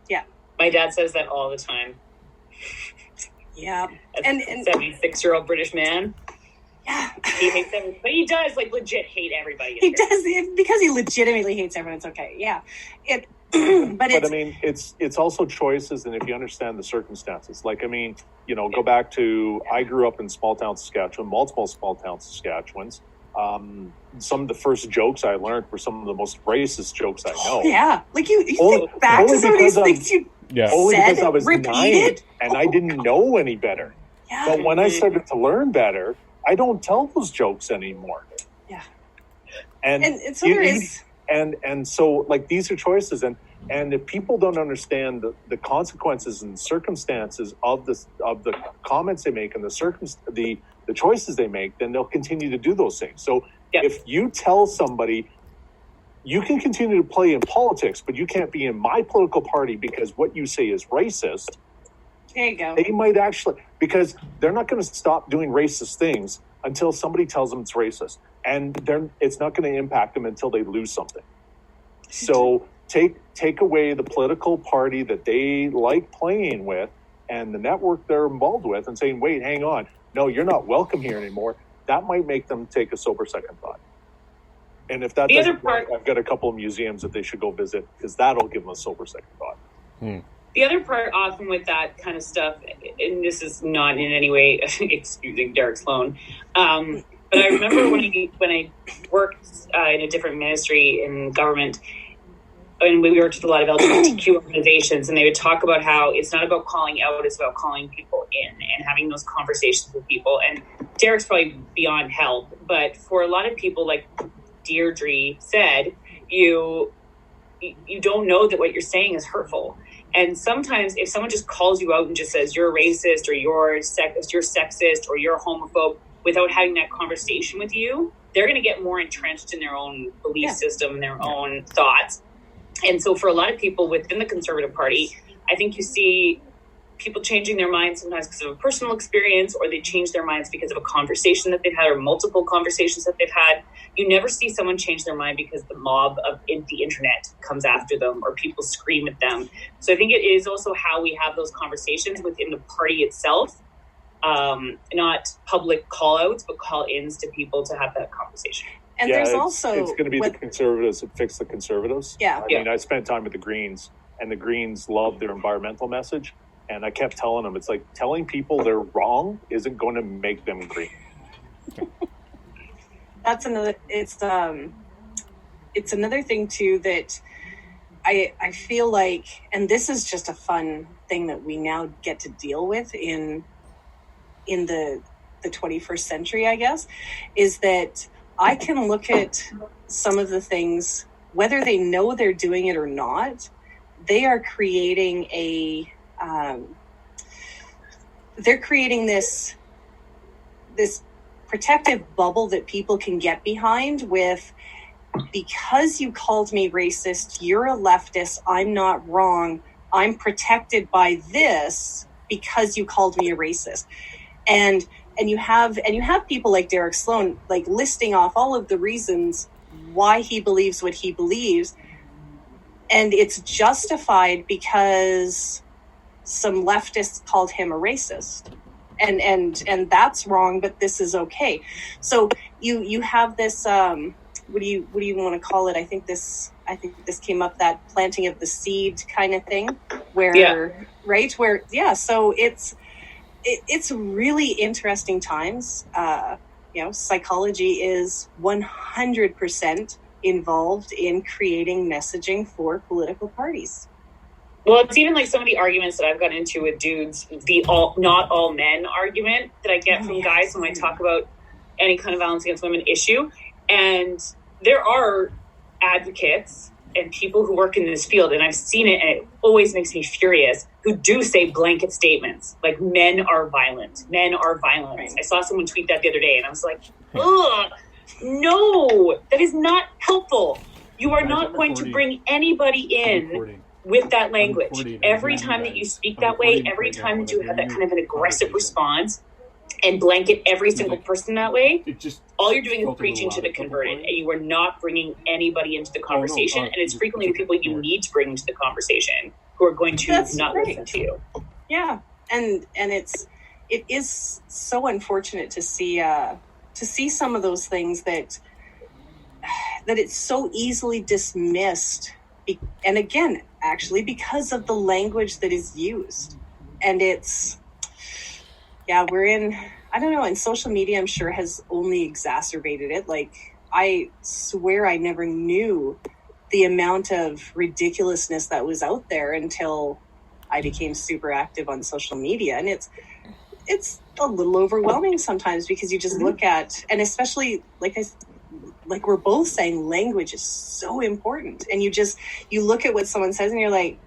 Yeah. My dad says that all the time. Yeah. And 76-year-old British man. Yeah. He hates everyone. But he does, legit hate everybody. He does, because he legitimately hates everyone. It's okay. Yeah. But I mean, it's also choices, and if you understand the circumstances. Go back to, I grew up in small town Saskatchewan, multiple small town Saskatchewans. some of the first jokes I learned were some of the most racist jokes I know. Yeah, like you think back to some of these things you only said, because I was repeated, 9 and I didn't know any better. Yeah. But when I started to learn better, I don't tell those jokes anymore. Yeah, and so there is, and so like these are choices, and if people don't understand the consequences and circumstances of the comments they make and the choices they make, then they'll continue to do those things. So if you tell somebody, you can continue to play in politics, but you can't be in my political party because what you say is racist. There you go. They might actually, because they're not going to stop doing racist things until somebody tells them it's racist. And it's not going to impact them until they lose something. So take away the political party that they like playing with and the network they're involved with and saying, wait, hang on. No, you're not welcome here anymore. That might make them take a sober second thought. And if that doesn't work, I've got a couple of museums that they should go visit because that'll give them a sober second thought. The other part often with that kind of stuff, and this is not in any way excusing Derek Sloan, but I remember when I worked in a different ministry in government, and we worked with a lot of LGBTQ organizations, and they would talk about how it's not about calling out, it's about calling people in and having those conversations with people. And Derek's probably beyond help, but for a lot of people, like Deirdre said, you don't know that what you're saying is hurtful. And sometimes if someone just calls you out and just says you're racist or you're sexist or you're homophobe without having that conversation with you, they're going to get more entrenched in their own belief system and their own thoughts. And so for a lot of people within the Conservative Party, I think you see people changing their minds sometimes because of a personal experience, or they change their minds because of a conversation that they've had or multiple conversations that they've had. You never see someone change their mind because the mob of the internet comes after them or people scream at them. So I think it is also how we have those conversations within the party itself, not public call-outs, but call-ins to people to have that conversation. And there's also... It's going to be the Conservatives that fix the Conservatives. Yeah. I mean, I spent time with the Greens, and the Greens love their environmental message. And I kept telling them, it's like telling people they're wrong isn't going to make them green. That's another. It's another thing too that I feel like, and this is just a fun thing that we now get to deal with in the 21st century, I guess, is that I can look at some of the things, whether they know they're doing it or not, they are creating they're creating this protective bubble that people can get behind with, because you called me racist, you're a leftist, I'm not wrong, I'm protected by this because you called me a racist. And you have people like Derek Sloan, like listing off all of the reasons why he believes what he believes, and it's justified because some leftists called him a racist, and that's wrong, but this is okay. So you have this what do you want to call it? I think this came up, that planting of the seed kind of thing, where so it's really interesting times. Psychology is 100% involved in creating messaging for political parties. Well, it's even like some of the arguments that I've gotten into with dudes, the not all men argument that I get from guys when I talk about any kind of violence against women issue. And there are advocates and people who work in this field, and I've seen it, and it always makes me furious, who do say blanket statements like men are violent. Men are violent. Right. I saw someone tweet that the other day, and I was like, ugh, no, that is not helpful. You are not going to bring anybody in with that language. Every time that you speak that way, every time that you have that kind of an aggressive response and blanket every single person that way, all you're doing is preaching to the converted, and you are not bringing anybody into the conversation. And it's frequently the people you need to bring into the conversation who are going to not listen to you. Yeah, and it is so unfortunate to see some of those things that it's so easily dismissed, and again, actually because of the language that is used. And it's, we're in, I don't know. And social media, I'm sure, has only exacerbated it. Like, I swear I never knew the amount of ridiculousness that was out there until I became super active on social media. And it's a little overwhelming sometimes, because you just look at, and especially like we're both saying, language is so important. And you look at what someone says and you're like,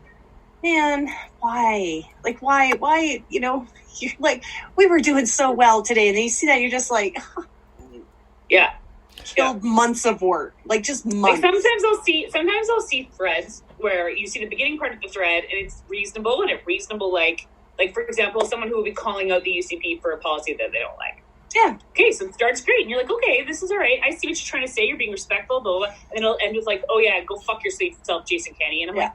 man, why? Like, why, you know, you're like, we were doing so well today. And then you see that, you're just like, yeah. Killed months of work, like just months. Like sometimes I'll see threads where you see the beginning part of the thread and it's reasonable, like for example, someone who will be calling out the UCP for a policy that they don't like. Yeah. Okay, so it starts great, and you're like, okay, this is all right. I see what you're trying to say. You're being respectful, blah, blah, blah. And it'll end with like, oh yeah, go fuck yourself, Jason Kenney. And I'm like,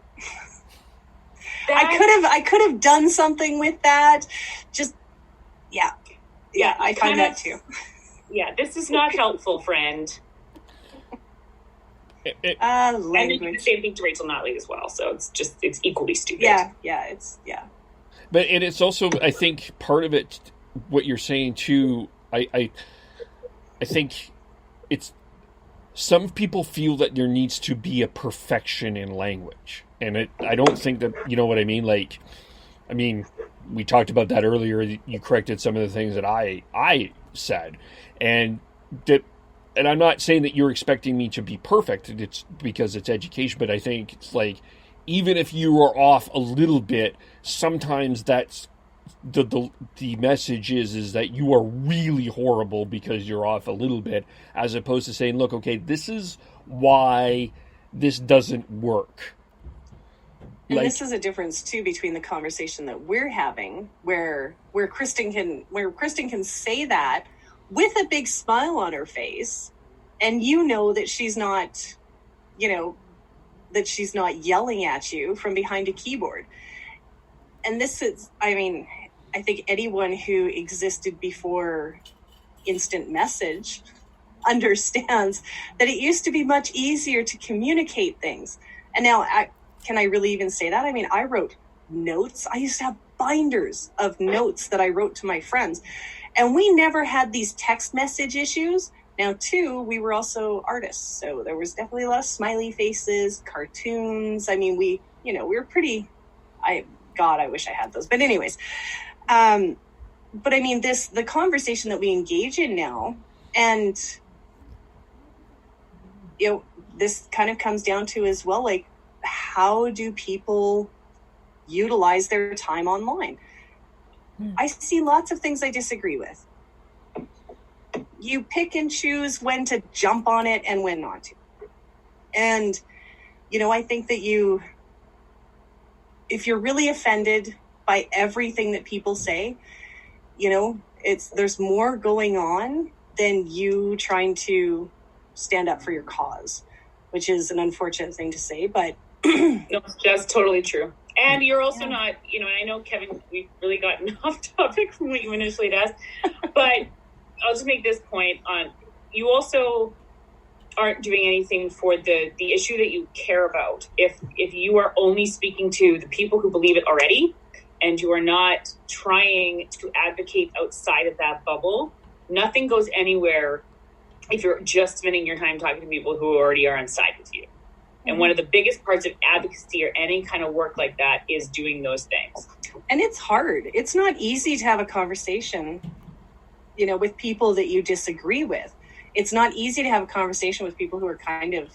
I could have done something with that. Just yeah, I find that too. Yeah, this is not helpful, friend. Language. And they do the same thing to Rachel Notley as well. So it's equally stupid. Yeah. But and it's also, I think, part of it, what you're saying too. I think it's, some people feel that there needs to be a perfection in language, and I don't think that, you know what I mean. Like, I mean, we talked about that earlier. You corrected some of the things that I said. And I'm not saying that you're expecting me to be perfect. It's because it's education, but I think it's like, even if you are off a little bit, sometimes that's the message is that you are really horrible because you're off a little bit, as opposed to saying, look, okay, this is why this doesn't work. And this is a difference too between the conversation that we're having, where Kristin can say that with a big smile on her face, and you know that she's not, that she's not yelling at you from behind a keyboard. And this is, I mean, I think anyone who existed before instant message understands that it used to be much easier to communicate things. And now, can I really even say that? I mean, I wrote notes. I used to have binders of notes that I wrote to my friends. And we never had these text message issues. Now, too, we were also artists. So there was definitely a lot of smiley faces, cartoons. I mean, we were pretty, God, I wish I had those. But anyways, but I mean, the conversation that we engage in now, and, this kind of comes down to as well, like, how do people utilize their time online? I see lots of things I disagree with. You pick and choose when to jump on it and when not to. And, I think that if you're really offended by everything that people say, there's more going on than you trying to stand up for your cause, which is an unfortunate thing to say, but no, that's totally true. And you're also not, and I know, Kevin, we've really gotten off topic from what you initially asked, but I'll just make this point on, you also aren't doing anything for the issue that you care about. If you are only speaking to the people who believe it already, and you are not trying to advocate outside of that bubble, nothing goes anywhere if you're just spending your time talking to people who already are on side with you. And one of the biggest parts of advocacy or any kind of work like that is doing those things. And it's hard. It's not easy to have a conversation, with people that you disagree with. It's not easy to have a conversation with people who are kind of,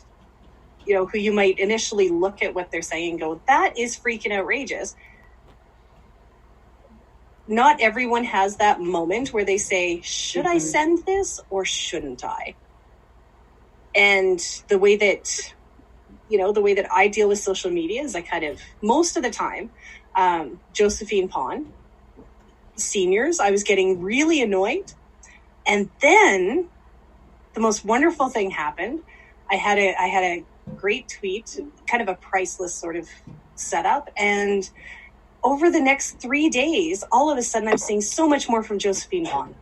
who you might initially look at what they're saying and go, that is freaking outrageous. Not everyone has that moment where they say, should I send this or shouldn't I? And the way that I deal with social media is I kind of, most of the time, Josephine Pond, seniors, I was getting really annoyed. And then the most wonderful thing happened. I had a great tweet, kind of a priceless sort of setup. And over the next 3 days, all of a sudden I'm seeing so much more from Josephine Pond.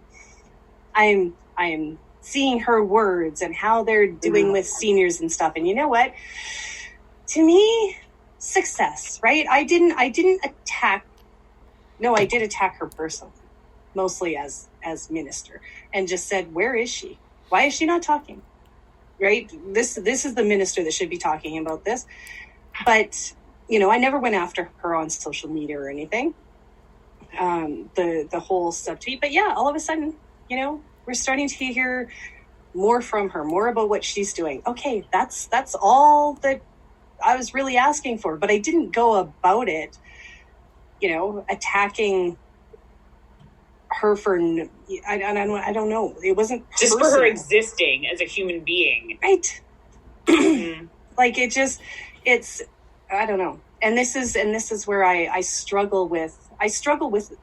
I'm seeing her words and how they're doing with seniors and stuff. And you know what? To me, success, right? I did attack her personally. mostly as minister, and just said, where is she? Why is she not talking? Right? This is the minister that should be talking about this. But, I never went after her on social media or anything. The whole subtweet. But yeah, all of a sudden, we're starting to hear more from her, more about what she's doing. Okay, that's all that I was really asking for, but I didn't go about it, attacking her for, I don't know. It wasn't just personal. For her existing as a human being. Right. Like it's, I don't know. And this is where I struggle with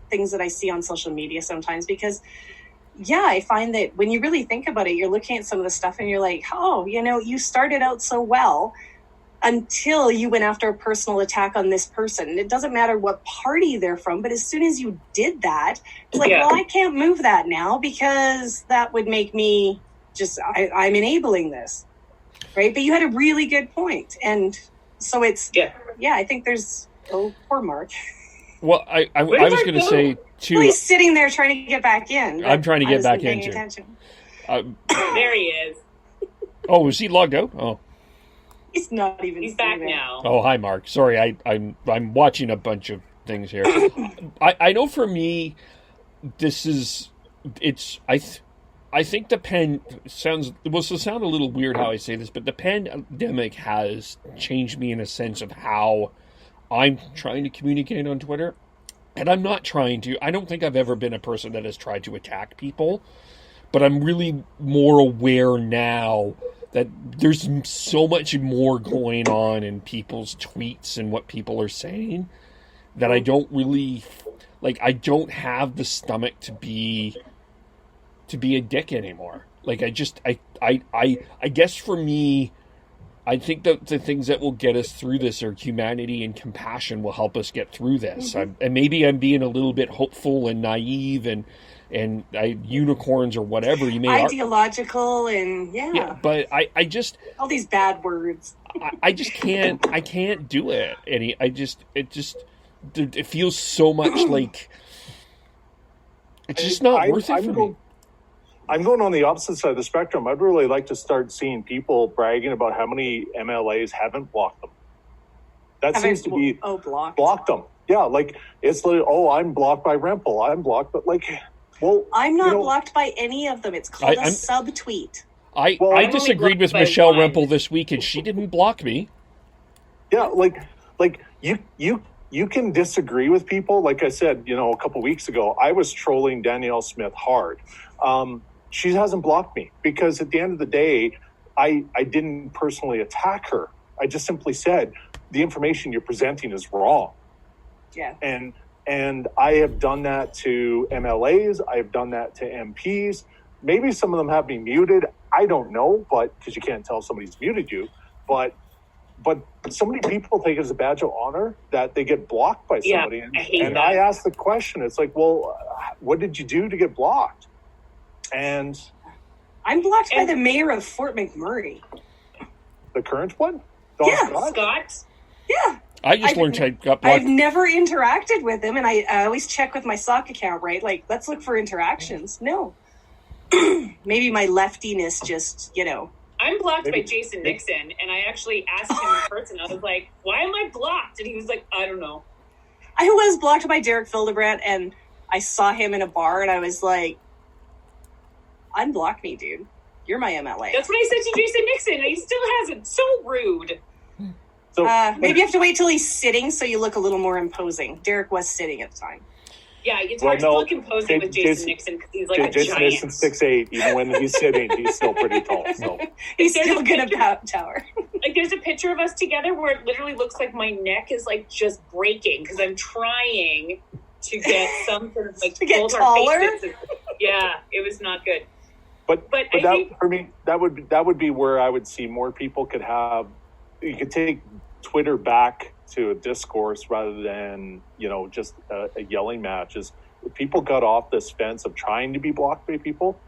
things that I see on social media sometimes, because I find that when you really think about it, you're looking at some of the stuff and you're like, oh, you started out so well until you went after a personal attack on this person. And it doesn't matter what party they're from, but as soon as you did that, it's like, well, I can't move that now because that would make me I'm enabling this. Right. But you had a really good point. And so it's, I think there's, poor Mark. Well, I was going to say too. Well, he's sitting there trying to get back in. I'm trying to get back in too. There he is. Oh, is he logged out? Oh, he's not even. He's back now. Oh, hi, Mark. Sorry, I'm watching a bunch of things here. I know for me, I think the sound a little weird how I say this, but the pandemic has changed me in a sense of how I'm trying to communicate on Twitter. And I'm not trying to. I don't think I've ever been a person that has tried to attack people. But I'm really more aware now that there's so much more going on in people's tweets and what people are saying that I don't really... I don't have the stomach to be a dick anymore. I guess for me, I think that the things that will get us through this are humanity and compassion will help us get through this. And maybe I'm being a little bit hopeful and naive and unicorns or whatever you may ideological and but I just all these bad words. I just can't. I can't do it. It feels so much like it's just not worth it for me. I'm going on the opposite side of the spectrum. I'd really like to start seeing people bragging about how many MLAs haven't blocked them. That seems to be blocked them. Yeah, it's like, I'm blocked by Rempel. I'm blocked, but I'm not blocked by any of them. It's called a subtweet. I disagreed with Michelle Rempel this week, and she didn't block me. Yeah, you can disagree with people. Like I said, a couple weeks ago, I was trolling Danielle Smith hard. She hasn't blocked me because at the end of the day, I didn't personally attack her. I just simply said the information you're presenting is wrong. Yeah. And I have done that to MLAs. I have done that to MPs. Maybe some of them have me muted. I don't know, but because you can't tell if somebody's muted you. But so many people take it as a badge of honor that they get blocked by somebody. And I ask the question, it's like, well, what did you do to get blocked? And I'm blocked by the mayor of Fort McMurray. The current one? Scott? Yeah. I just learned I got blocked. I've never interacted with him, and I always check with my sock account, right? Let's look for interactions. No. Maybe my leftiness just, I'm blocked by Jason Nixon, and I actually asked him in person. I was like, why am I blocked? And he was like, I don't know. I was blocked by Derek Fildebrandt, and I saw him in a bar, and I was like, unblock me, dude. You're my MLA. That's what I said to Jason Nixon, and he still hasn't. So rude. So maybe you have to wait till he's sitting so you look a little more imposing. Derek was sitting at the time. Yeah, it's hard to look imposing with Jason Nixon because he's like a Jason giant. Nixon's 6'8". Even when he's sitting, he's still pretty tall. So he's still good at tower. There's a picture of us together where it literally looks like my neck is just breaking because I'm trying to get some sort of to get taller. Yeah, it was not good. But that, think, for me, that would be where I would see more people you could take Twitter back to a discourse rather than, just a yelling match. Is if people got off this fence of trying to be blocked by people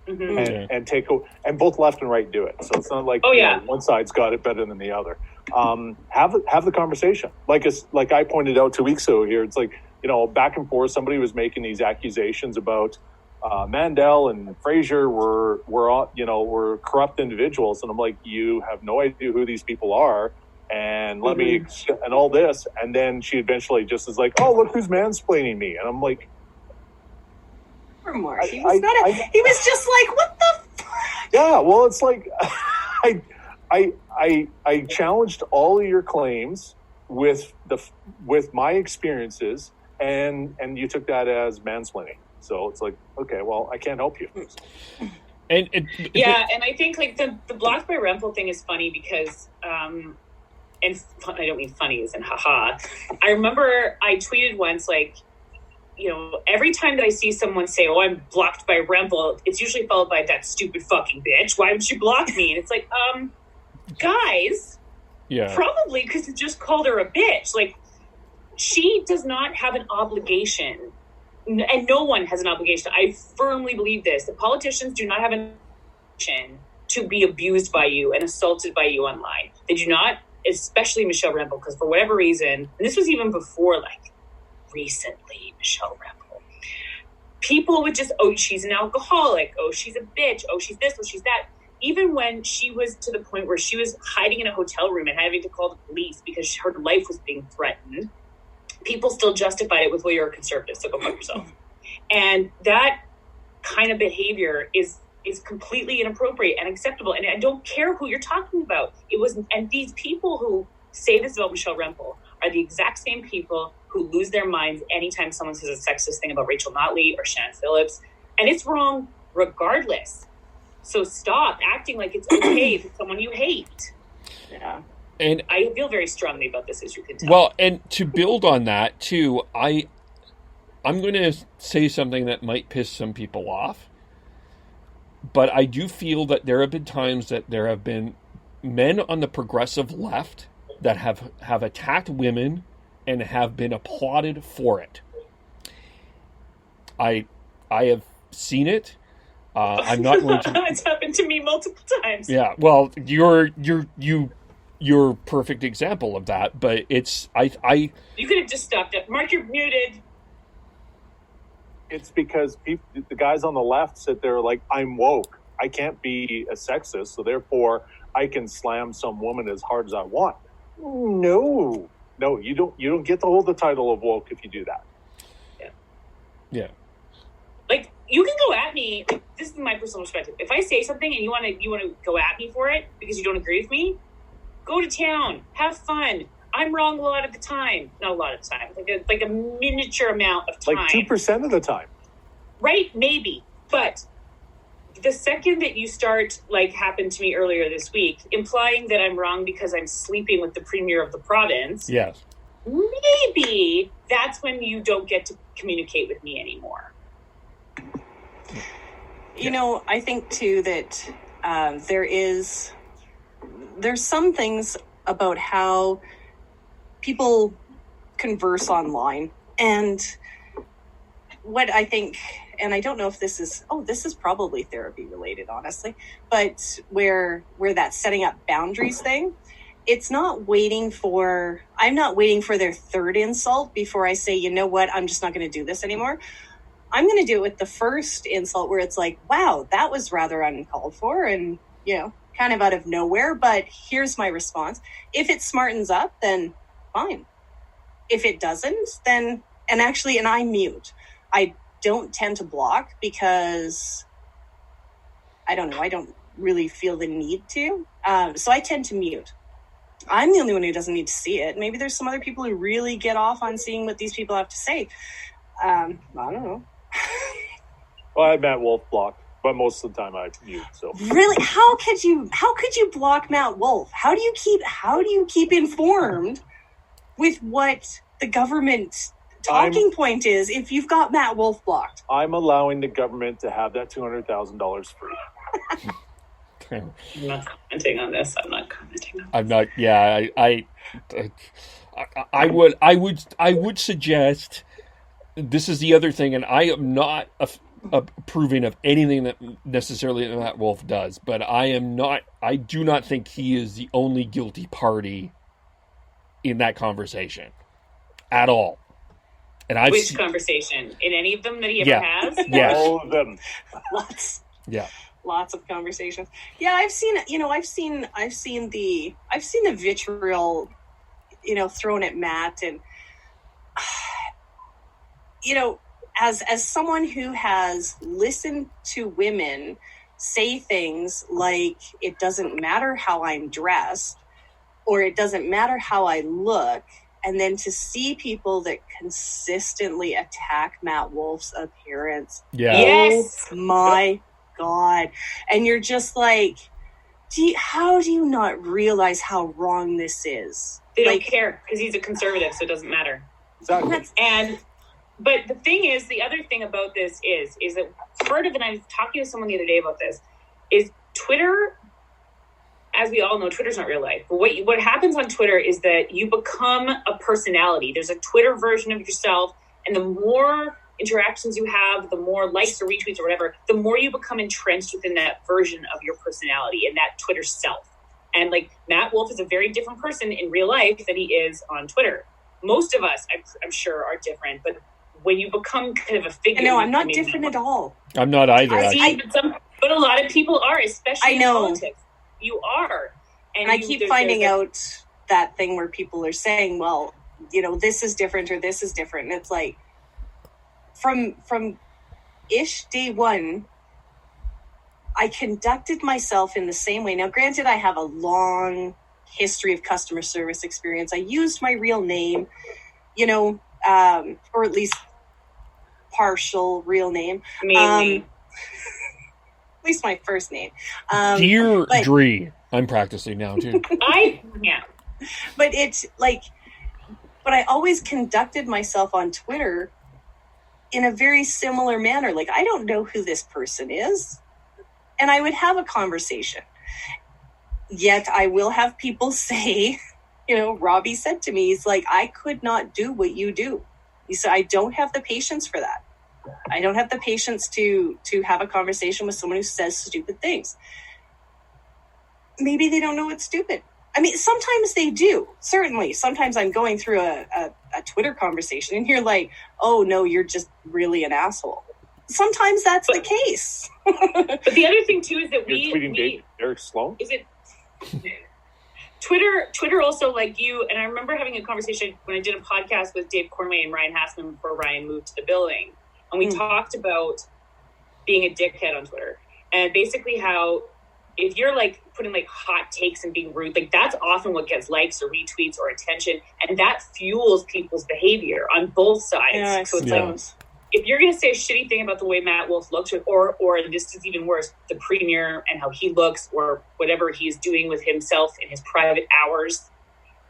and both left and right do it. So it's not like one side's got it better than the other. Have the conversation. Like I pointed out 2 weeks ago here, it's like, back and forth, somebody was making these accusations about Mandel and Fraser were corrupt individuals, and I'm like, you have no idea who these people are, and let me and all this, and then she eventually just is like, oh, look who's mansplaining me, and I'm like, he was just like, what the fuck? Yeah, well, it's like I challenged all of your claims with my experiences, and you took that as mansplaining. So it's like, okay, well, I can't help you. And I think like the blocked by Rempel thing is funny because, and I don't mean funny as in haha. I remember I tweeted once, like, every time that I see someone say, oh, I'm blocked by Rempel, it's usually followed by that stupid fucking bitch. Why would you block me? And it's like, guys, probably because you just called her a bitch. Like, she does not have an obligation. And no one has an obligation. I firmly believe this. The politicians do not have an obligation to be abused by you and assaulted by you online. They do not, especially Michelle Rempel, because for whatever reason, and this was even before, like, recently, Michelle Rempel, people would just, oh, she's an alcoholic. Oh, she's a bitch. Oh, she's this. Oh, she's that. Even when she was to the point where she was hiding in a hotel room and having to call the police because her life was being threatened, people still justified it with, well, you're a conservative, so go fuck yourself. And that kind of behavior is completely inappropriate and acceptable. And I don't care who you're talking about. And these people who say this about Michelle Rempel are the exact same people who lose their minds anytime someone says a sexist thing about Rachel Notley or Shannon Phillips. And it's wrong regardless. So stop acting like it's okay if it's someone you hate. Yeah. And I feel very strongly about this, as you can tell. Well, and to build on that, too, I'm going to say something that might piss some people off, but I do feel that there have been times that there have been men on the progressive left that have attacked women and have been applauded for it. I have seen it. I'm not going to... It's happened to me multiple times. Yeah, well, you're perfect example of that, but it's I you could have just stopped it. Mark, you're muted. It's because the guys on the left sit there like, I'm woke. I can't be a sexist, so therefore I can slam some woman as hard as I want. No, you don't get to hold the title of woke if you do that. Yeah. Like, you can go at me. Like, this is my personal perspective. If I say something and you want to go at me for it because you don't agree with me, go to town, have fun. I'm wrong a lot of the time. Not a lot of the time. Like a miniature amount of time. Like 2% of the time. Right? Maybe. But the second that you start, like happened to me earlier this week, implying that I'm wrong because I'm sleeping with the premier of the province. Yes. Maybe that's when you don't get to communicate with me anymore. I think too that there's some things about how people converse online, and what I think, and I don't know if this is probably therapy related, honestly, but where that setting up boundaries thing, I'm not waiting for their third insult before I say, you know what, I'm just not going to do this anymore. I'm going to do it with the first insult where it's like, wow, that was rather uncalled for and, kind of out of nowhere, but here's my response. If it smartens up, then fine. If it doesn't, then, and I mute. I don't tend to block because I don't know, I don't really feel the need to. So I tend to mute. I'm the only one who doesn't need to see it. Maybe there's some other people who really get off on seeing what these people have to say. I don't know. Well, I Matt Wolf blocked, but most of the time I mute. So really, how could you block Matt Wolf? How do you keep informed with what the government talking point is if you've got Matt Wolf blocked? I'm allowing the government to have that $200,000 free. I'm not commenting on this. I'm not. Yeah, I would suggest. This is the other thing, and I am not approving of anything that necessarily Matt Wolf does, but I do not think he is the only guilty party in that conversation at all. And I've Which conversation? In any of them that he ever has? Yes. All of them. Lots. Yeah. Lots of conversations. Yeah, I've seen the vitriol, thrown at Matt, and as someone who has listened to women say things like, it doesn't matter how I'm dressed, or it doesn't matter how I look, and then to see people that consistently attack Matt Wolf's appearance. Yeah. Yes. Oh my God. And you're just like, how do you not realize how wrong this is? They don't care because he's a conservative, so it doesn't matter. Exactly. But the thing is, the other thing about this is that part of it, I was talking to someone the other day about this, is Twitter, as we all know, Twitter's not real life. But what happens on Twitter is that you become a personality. There's a Twitter version of yourself, and the more interactions you have, the more likes or retweets or whatever, the more you become entrenched within that version of your personality and that Twitter self. And like Matt Wolf is a very different person in real life than he is on Twitter. Most of us, I'm sure, are different, but when you become kind of a figure... No, I'm not different at all. I'm not either. But a lot of people are, especially I know. in politics. You are. And I keep finding out that thing where people are saying, well, this is different or this is different. And it's like, from ish day one, I conducted myself in the same way. Now, granted, I have a long history of customer service experience. I used my real name, or at least partial real name. Amazing. At least my first name. Deirdre. I'm practicing now, too. But it's like, but I always conducted myself on Twitter in a very similar manner. Like, I don't know who this person is. And I would have a conversation. Yet I will have people say, Robbie said to me, he's like, I could not do what you do. He said, I don't have the patience for that. I don't have the patience to have a conversation with someone who says stupid things. Maybe they don't know it's stupid. I mean, sometimes they do. Certainly. Sometimes I'm going through a Twitter conversation and you're like, oh no, you're just really an asshole. Sometimes that's the case. But the other thing too is that You're tweeting Eric Sloan? Is it Twitter also, like you, and I remember having a conversation when I did a podcast with Dave Cornway and Ryan Hassman before Ryan moved to the building. And we talked about being a dickhead on Twitter. And basically how if you're like putting like hot takes and being rude, like that's often what gets likes or retweets or attention. And that fuels people's behavior on both sides. Yeah, so it's like, if you're going to say a shitty thing about the way Matt Wolf looks, or this is even worse, the premier and how he looks, or whatever he's doing with himself in his private hours,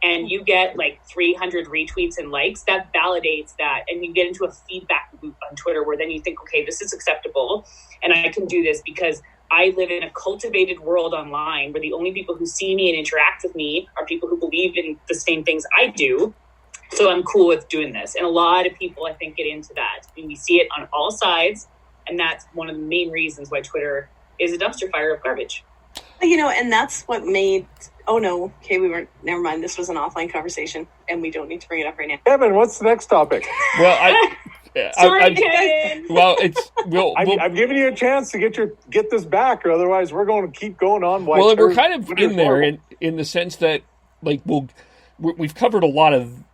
and you get like 300 retweets and likes, that validates that. And you get into a feedback loop on Twitter where then you think, okay, this is acceptable. And I can do this because I live in a cultivated world online where the only people who see me and interact with me are people who believe in the same things I do. So I'm cool with doing this. And a lot of people, I think, get into that. And we see it on all sides. And that's one of the main reasons why Twitter is a dumpster fire of garbage. And that's what made... Oh, no. Okay, we weren't... Never mind. This was an offline conversation, and we don't need to bring it up right now. Kevin, what's the next topic? Well, Sorry, Kevin. Well, I'm giving you a chance to get this back, or otherwise we're going to keep going on. Well, we're kind of in there in the sense that, like, we've covered a lot of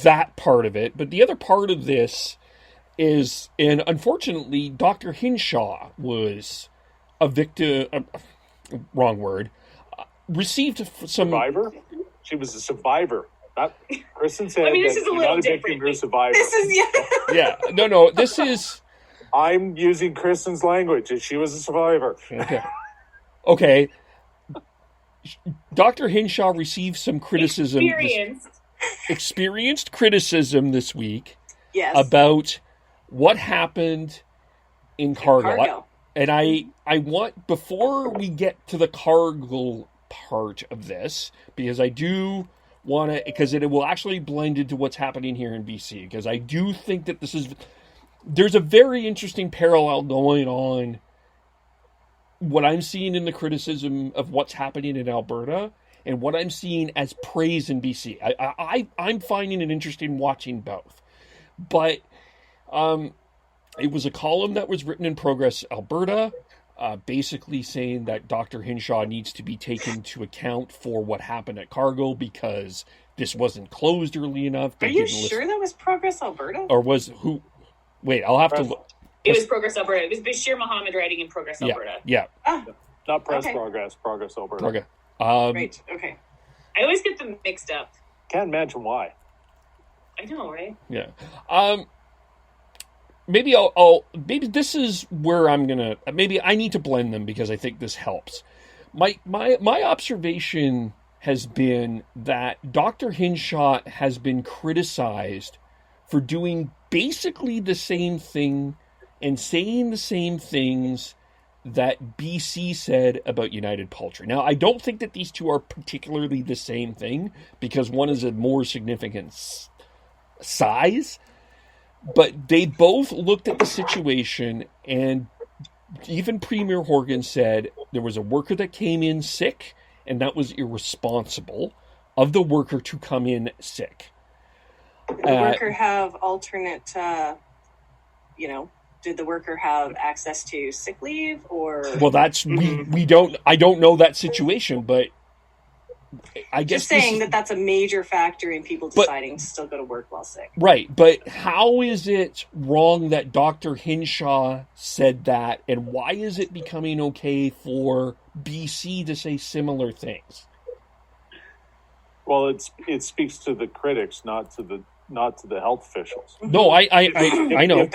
that part of it, but the other part of this is, and unfortunately, Dr. Hinshaw was a victim. Wrong word. Received some survivor. She was a survivor. Kristin said, I mean, this is a little different. You're a survivor. This is yeah. No. This is. I'm using Kristin's language. She was a survivor. Okay. Dr. Hinshaw received some criticism. Experienced criticism this week. Yes. About what happened in Cargill. And I want, before we get to the Cargill part of this, because I do want to, because it will actually blend into what's happening here in BC, because I do think that there's a very interesting parallel going on, what I'm seeing in the criticism of what's happening in Alberta and what I'm seeing as praise in BC. I'm finding it interesting watching both. But it was a column that was written in Progress Alberta, basically saying that Dr. Hinshaw needs to be taken into account for what happened at Cargill because this wasn't closed early enough. Are you sure that was Progress Alberta? Or was who? Wait, I'll have to look. It was Progress Alberta. It was Bashir Muhammad writing in Progress Alberta. Yeah. Not Press Okay. Progress Alberta. Okay. Right. Okay. I always get them mixed up. Can't imagine why. I know, right? Yeah. Maybe I'll maybe this is where I'm gonna maybe I need to blend them because I think this helps. My observation has been that Dr. Hinshaw has been criticized for doing basically the same thing and saying the same things that BC said about United Poultry. Now, I don't think that these two are particularly the same thing because one is a more significant size, but they both looked at the situation, and even Premier Horgan said there was a worker that came in sick, and that was irresponsible of the worker to come in sick. Did the worker have alternate, did the worker have access to sick leave or? Well, that's, we don't, I don't know that situation, but I guess just saying that's a major factor in people deciding to still go to work while sick. Right, but how is it wrong that Dr. Hinshaw said that, and why is it becoming okay for BC to say similar things? Well, it speaks to the critics, not to the health officials. No, I know. If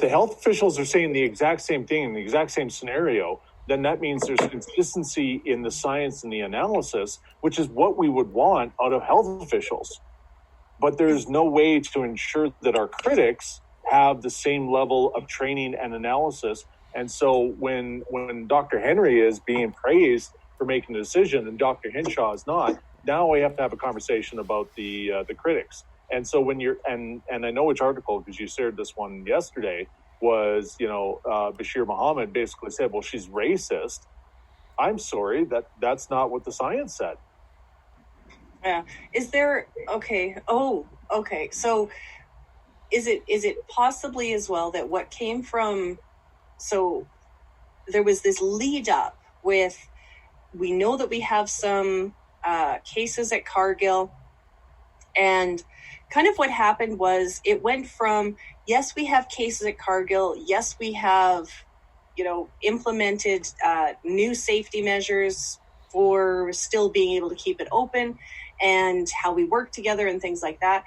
the health officials are saying the exact same thing in the exact same scenario, then that means there's consistency in the science and the analysis, which is what we would want out of health officials. But there's no way to ensure that our critics have the same level of training and analysis. And so when Dr. Henry is being praised for making a decision and Dr. Hinshaw is not, now we have to have a conversation about the critics. And so when you're, and I know which article, because you shared this one yesterday, was, Bashir Muhammad basically said, well, she's racist. I'm sorry, that's not what the science said. Yeah. Is there, okay. Oh, okay. So is it possibly as well that what came from, so there was this lead up with, we know that we have some cases at Cargill, and kind of what happened was it went from, yes, we have cases at Cargill. Yes, we have, implemented new safety measures for still being able to keep it open and how we work together and things like that.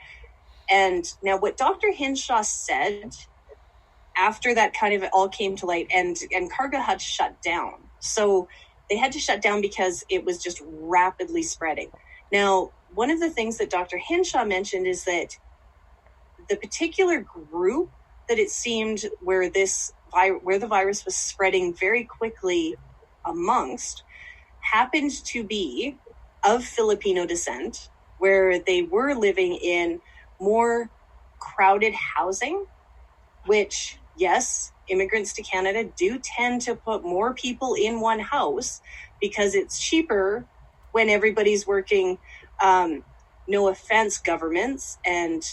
And now what Dr. Hinshaw said after that kind of all came to light, and Cargill had to shut down. So they had to shut down because it was just rapidly spreading. Now, one of the things that Dr. Hinshaw mentioned is that the particular group that it seemed where the virus was spreading very quickly amongst happened to be of Filipino descent, where they were living in more crowded housing, which, yes, immigrants to Canada do tend to put more people in one house because it's cheaper when everybody's working, no offense, governments and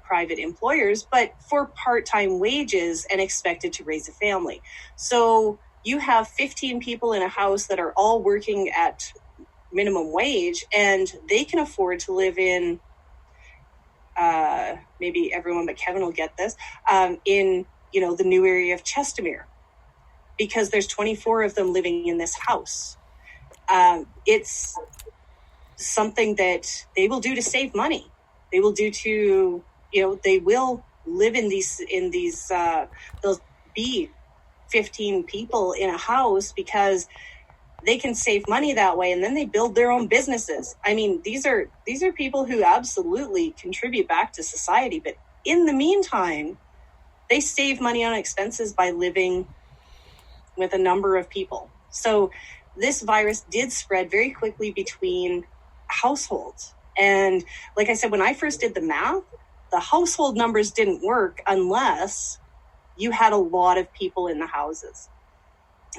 private employers, but for part-time wages and expected to raise a family. So you have 15 people in a house that are all working at minimum wage, and they can afford to live in, maybe everyone but Kevin will get this, in, the new area of Chestermere, because there's 24 of them living in this house. It's something that they will do to save money. They will do to, they will live in these, there'll be 15 people in a house because they can save money that way. And then they build their own businesses. I mean, these are people who absolutely contribute back to society. But in the meantime, they save money on expenses by living with a number of people. So this virus did spread very quickly between households. And like I said, when I first did the math, the household numbers didn't work unless you had a lot of people in the houses.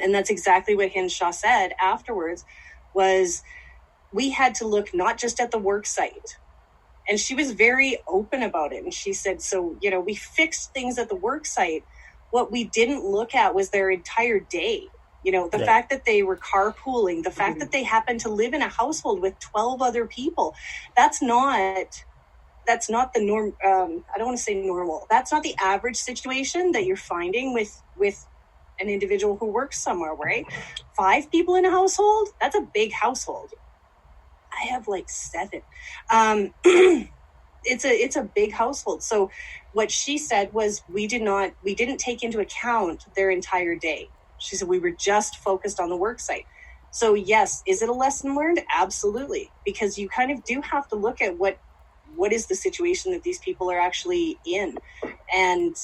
And that's exactly what Hinshaw said afterwards, was we had to look not just at the work site, And she was very open about it. And she said, so, we fixed things at the work site. What we didn't look at was their entire day. The fact that they were carpooling, the fact that they happened to live in a household with 12 other people. That's not the norm. I don't want to say normal. That's not the average situation that you're finding with an individual who works somewhere, right? 5 people in a household, that's a big household. I have like 7. It's a big household. So what she said was we didn't take into account their entire day. She said we were just focused on the work site. So yes, is it a lesson learned? Absolutely. Because you kind of do have to look at what is the situation that these people are actually in. And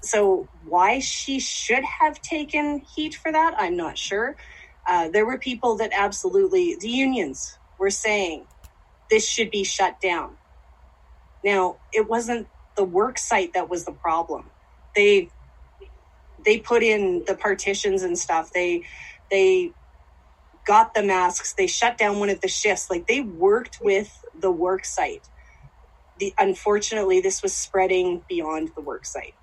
so why she should have taken heat for that, I'm not sure. There were people that absolutely, the unions were saying this should be shut down. Now, it wasn't the work site that was the problem. They put in the partitions and stuff. They got the masks. They shut down one of the shifts. Like, they worked with the work site. Unfortunately, this was spreading beyond the work site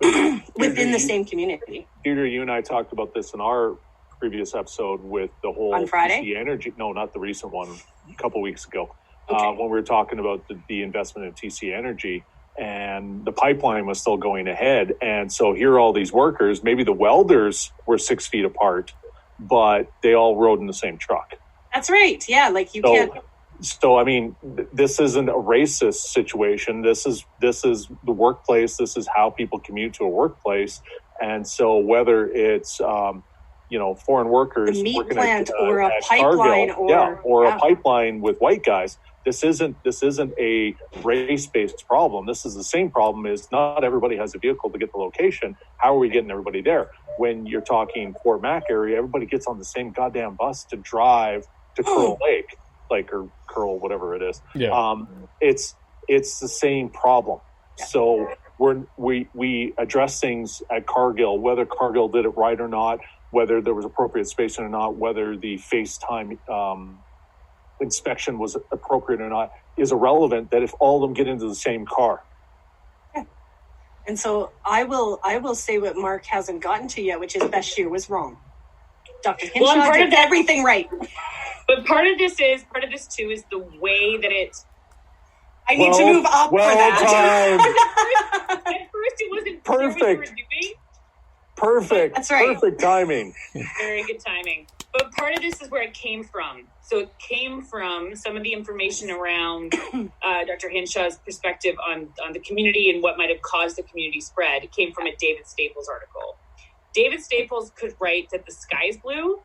within the same community. Deirdre, you and I talked about this in our previous episode with the whole on Friday? TC Energy. No, not the recent one, a couple weeks ago. Okay. When we were talking about the investment in TC Energy, and the pipeline was still going ahead. And so here are all these workers, maybe the welders were 6 feet apart, but they all rode in the same truck. That's right. Yeah, like you can't... So, I mean, this isn't a racist situation. This is the workplace. This is how people commute to a workplace. And so whether it's, foreign workers... A meat working plant at, or a at pipeline Cargill, a pipeline with white guys. This isn't a race-based problem. This is the same problem is not everybody has a vehicle to get the location. How are we getting everybody there? When you're talking Fort Mac area, everybody gets on the same goddamn bus to drive to Curl Lake, or Curl, whatever it is. Yeah. It's the same problem. So we address things at Cargill, whether Cargill did it right or not, whether there was appropriate spacing or not, whether the FaceTime inspection was appropriate or not, is irrelevant. That if all of them get into the same car. And so I will say what Mark hasn't gotten to yet, which is Bashir was wrong. Dr. Hinshaw did everything right. But part of this too is the way that it. I need to move up for that. At first, it wasn't perfect. Clear what you were doing. Perfect. That's right. Perfect timing. Very good timing. But part of this is where it came from. So it came from some of the information around Dr. Hinshaw's perspective on the community and what might have caused the community spread. It came from a David Staples article. David Staples could write that the sky is blue,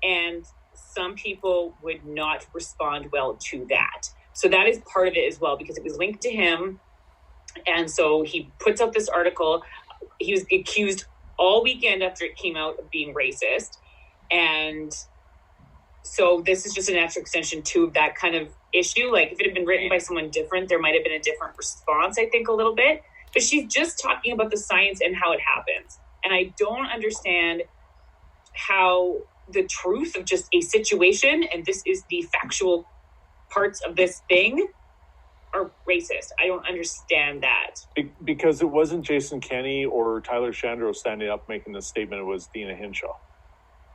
and some people would not respond well to that. So that is part of it as well, because it was linked to him. And so he puts out this article. He was accused all weekend after it came out of being racist. And so this is just a natural extension too of that kind of issue. Like if it had been written by someone different, there might have been a different response, I think, a little bit. But she's just talking about the science and how it happens. And I don't understand how the truth of just a situation, and this is the factual parts of this thing, are racist. I don't understand that. Because it wasn't Jason Kenney or Tyler Shandro standing up making this statement. It was Dina Hinshaw.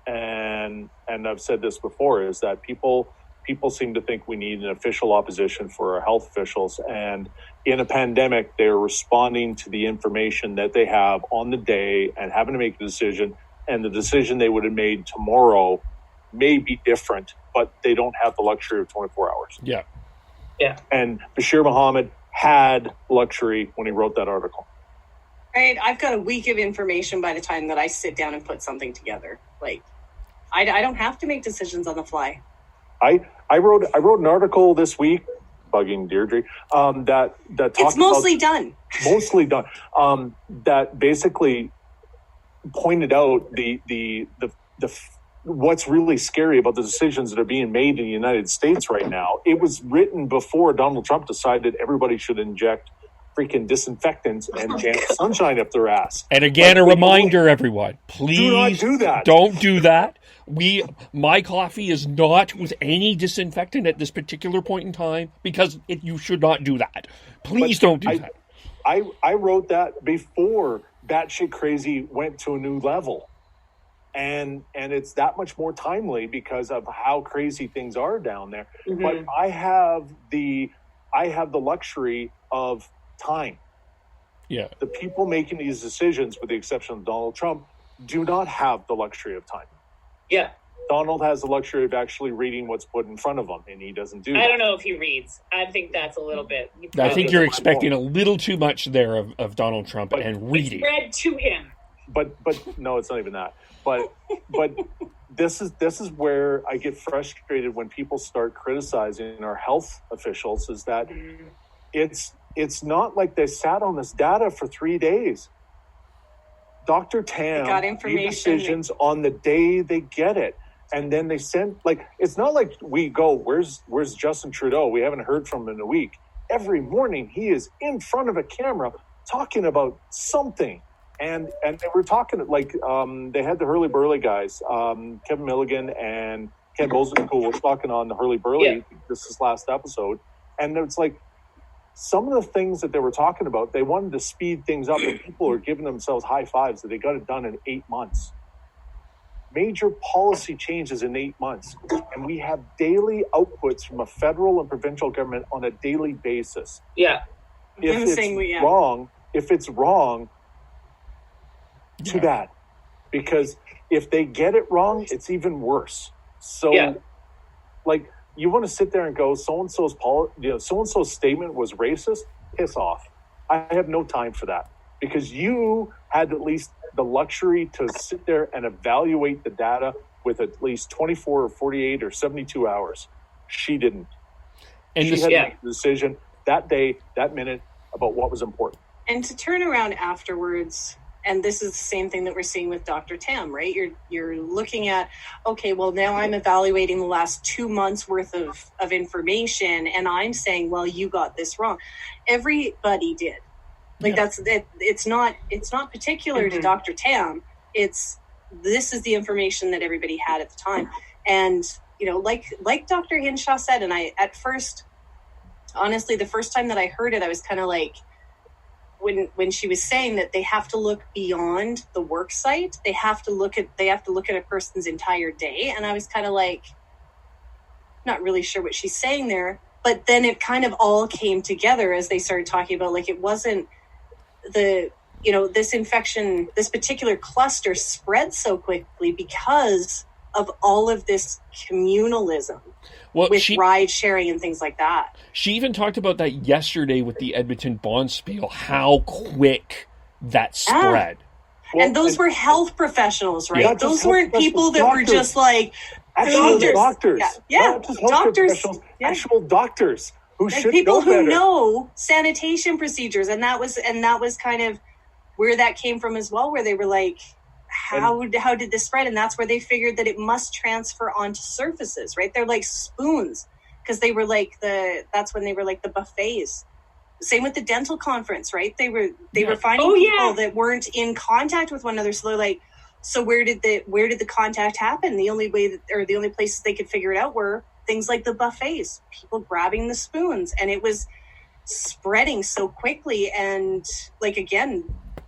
And I've said this before, is that people seem to think we need an official opposition for our health officials. And in a pandemic, they're responding to the information that they have on the day and having to make a decision. And the decision they would have made tomorrow may be different, but they don't have the luxury of 24 hours. Yeah. Yeah. And Bashir Muhammad had luxury when he wrote that article. Right. I've got a week of information by the time that I sit down and put something together. Like, I don't have to make decisions on the fly. I wrote an article this week, bugging Deirdre, that talked it's mostly done. Mostly done. That basically pointed out the what's really scary about the decisions that are being made in the United States right now. It was written before Donald Trump decided everybody should inject freaking disinfectants and jam sunshine up their ass. And again, a reminder, everyone, please do not do that. Don't do that. My coffee is not with any disinfectant at this particular point in time because you should not do that. Please don't do that. I wrote that before batshit crazy went to a new level. And it's that much more timely because of how crazy things are down there. Mm-hmm. But I have the luxury of time. Yeah. The people making these decisions, with the exception of Donald Trump, do not have the luxury of time. Yeah. Donald has the luxury of actually reading what's put in front of him, and he doesn't do that. I don't know if he reads. I think that's a little bit... I think you're expecting a little too much there of Donald Trump and reading. It's read to him. But no, it's not even that. But this is where I get frustrated when people start criticizing our health officials, is that it's not like they sat on this data for 3 days. Dr. Tam made decisions on the day they get it. And then they send, it's not like we go, where's Justin Trudeau? We haven't heard from him in a week. Every morning he is in front of a camera talking about something. And they were talking, they had the Hurley-Burley guys, Kevin Milligan and Ken Bosencool was talking on the Hurley-Burley, this is last episode. And it's like, some of the things that they were talking about, they wanted to speed things up, and people are giving themselves high fives that they got it done in 8 months. Major policy changes in 8 months. And we have daily outputs from a federal and provincial government on a daily basis. Yeah. If it's wrong, too bad. Because if they get it wrong, it's even worse. So, you want to sit there and go, so-and-so's statement was racist? Piss off. I have no time for that. Because you had at least the luxury to sit there and evaluate the data with at least 24 or 48 or 72 hours. She didn't. And she had to make the decision that day, that minute, about what was important. And to turn around afterwards... And this is the same thing that we're seeing with Dr. Tam, right? You're looking at, okay, well, now I'm evaluating the last 2 months worth of information, and I'm saying, well, you got this wrong. Everybody did. That's it. It's not particular to Dr. Tam. This is the information that everybody had at the time. And, like Dr. Hinshaw said, and I, at first, honestly, the first time that I heard it, I was kind of like, when she was saying that they have to look beyond the work site, they have to look at a person's entire day. And I was kind of like, not really sure what she's saying there, but then it kind of all came together as they started talking about, it wasn't this infection, this particular cluster spread so quickly because of all of this communalism. With ride sharing and things like that. She even talked about that yesterday with the Edmonton Bonspiel, how quick that spread. And those were health professionals, right? Those weren't people that were just actual doctors. Doctors. Actual doctors who should people know better. Who know sanitation procedures. And that was kind of where that came from as well, where they were like, how did this spread? And that's where they figured that it must transfer onto surfaces, right? They're like spoons, because they were that's when they were like the buffets. Same with the dental conference, right? They were finding people that weren't in contact with one another. So they're like, so where did the contact happen? The only way the only places they could figure it out were things like the buffets, people grabbing the spoons, and it was spreading so quickly. And again,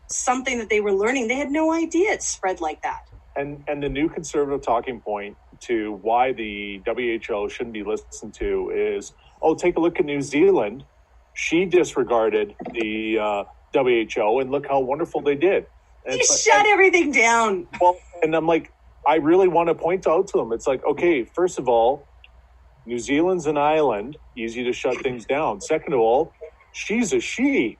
something that they were learning, they had no idea it spread like that. And the new conservative talking point to why the WHO shouldn't be listened to is, take a look at New Zealand. She disregarded the WHO, and look how wonderful they did. And shut everything down. Well, and I'm like, I really want to point out to them. It's like, okay, first of all, New Zealand's an island, easy to shut things down. Second of all, she's a she.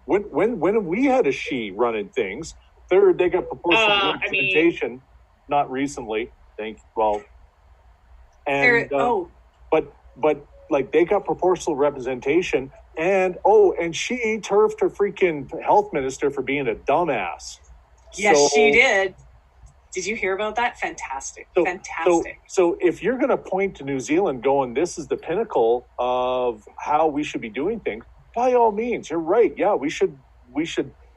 When have we had a she running things? Third, they got proportional representation, not recently. But they got proportional representation, and she turfed her freaking health minister for being a dumbass. Yes, she did. Did you hear about that? Fantastic. Fantastic. So if you're going to point to New Zealand going, this is the pinnacle of how we should be doing things, by all means, you're right. Yeah, we should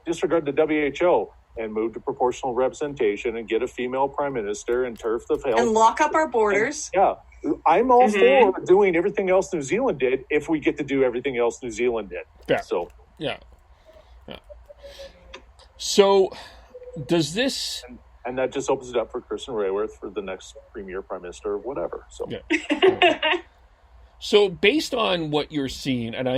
disregard the WHO and move to proportional representation and get a female prime minister and turf the health. And lock up our borders. And, yeah, I'm all for doing everything else New Zealand did if we get to do everything else New Zealand did. Yeah. So yeah. So does this... And that just opens it up for Kristin Raworth for the next premier, prime minister, or whatever. So, So based on what you're seeing, and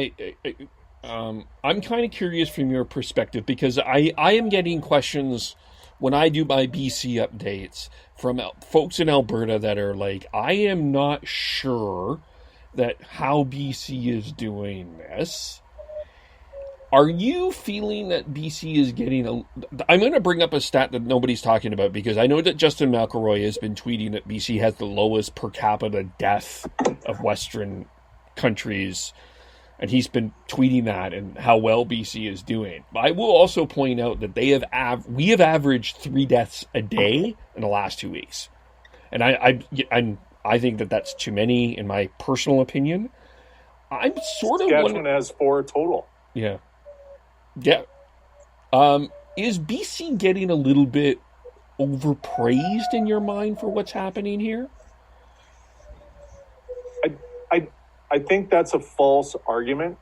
I'm kind of curious from your perspective, because I am getting questions when I do my BC updates from folks in Alberta that are like, I am not sure that how BC is doing this. Are you feeling that BC is getting I'm going to bring up a stat that nobody's talking about, because I know that Justin McElroy has been tweeting that BC has the lowest per capita death of Western countries, and he's been tweeting that and how well BC is doing. But I will also point out that we have averaged 3 deaths a day in the last 2 weeks, and I think that that's too many in my personal opinion. I'm sort of Saskatchewan has 4 total. Yeah. Yeah. Is BC getting a little bit overpraised in your mind for what's happening here? I think that's a false argument.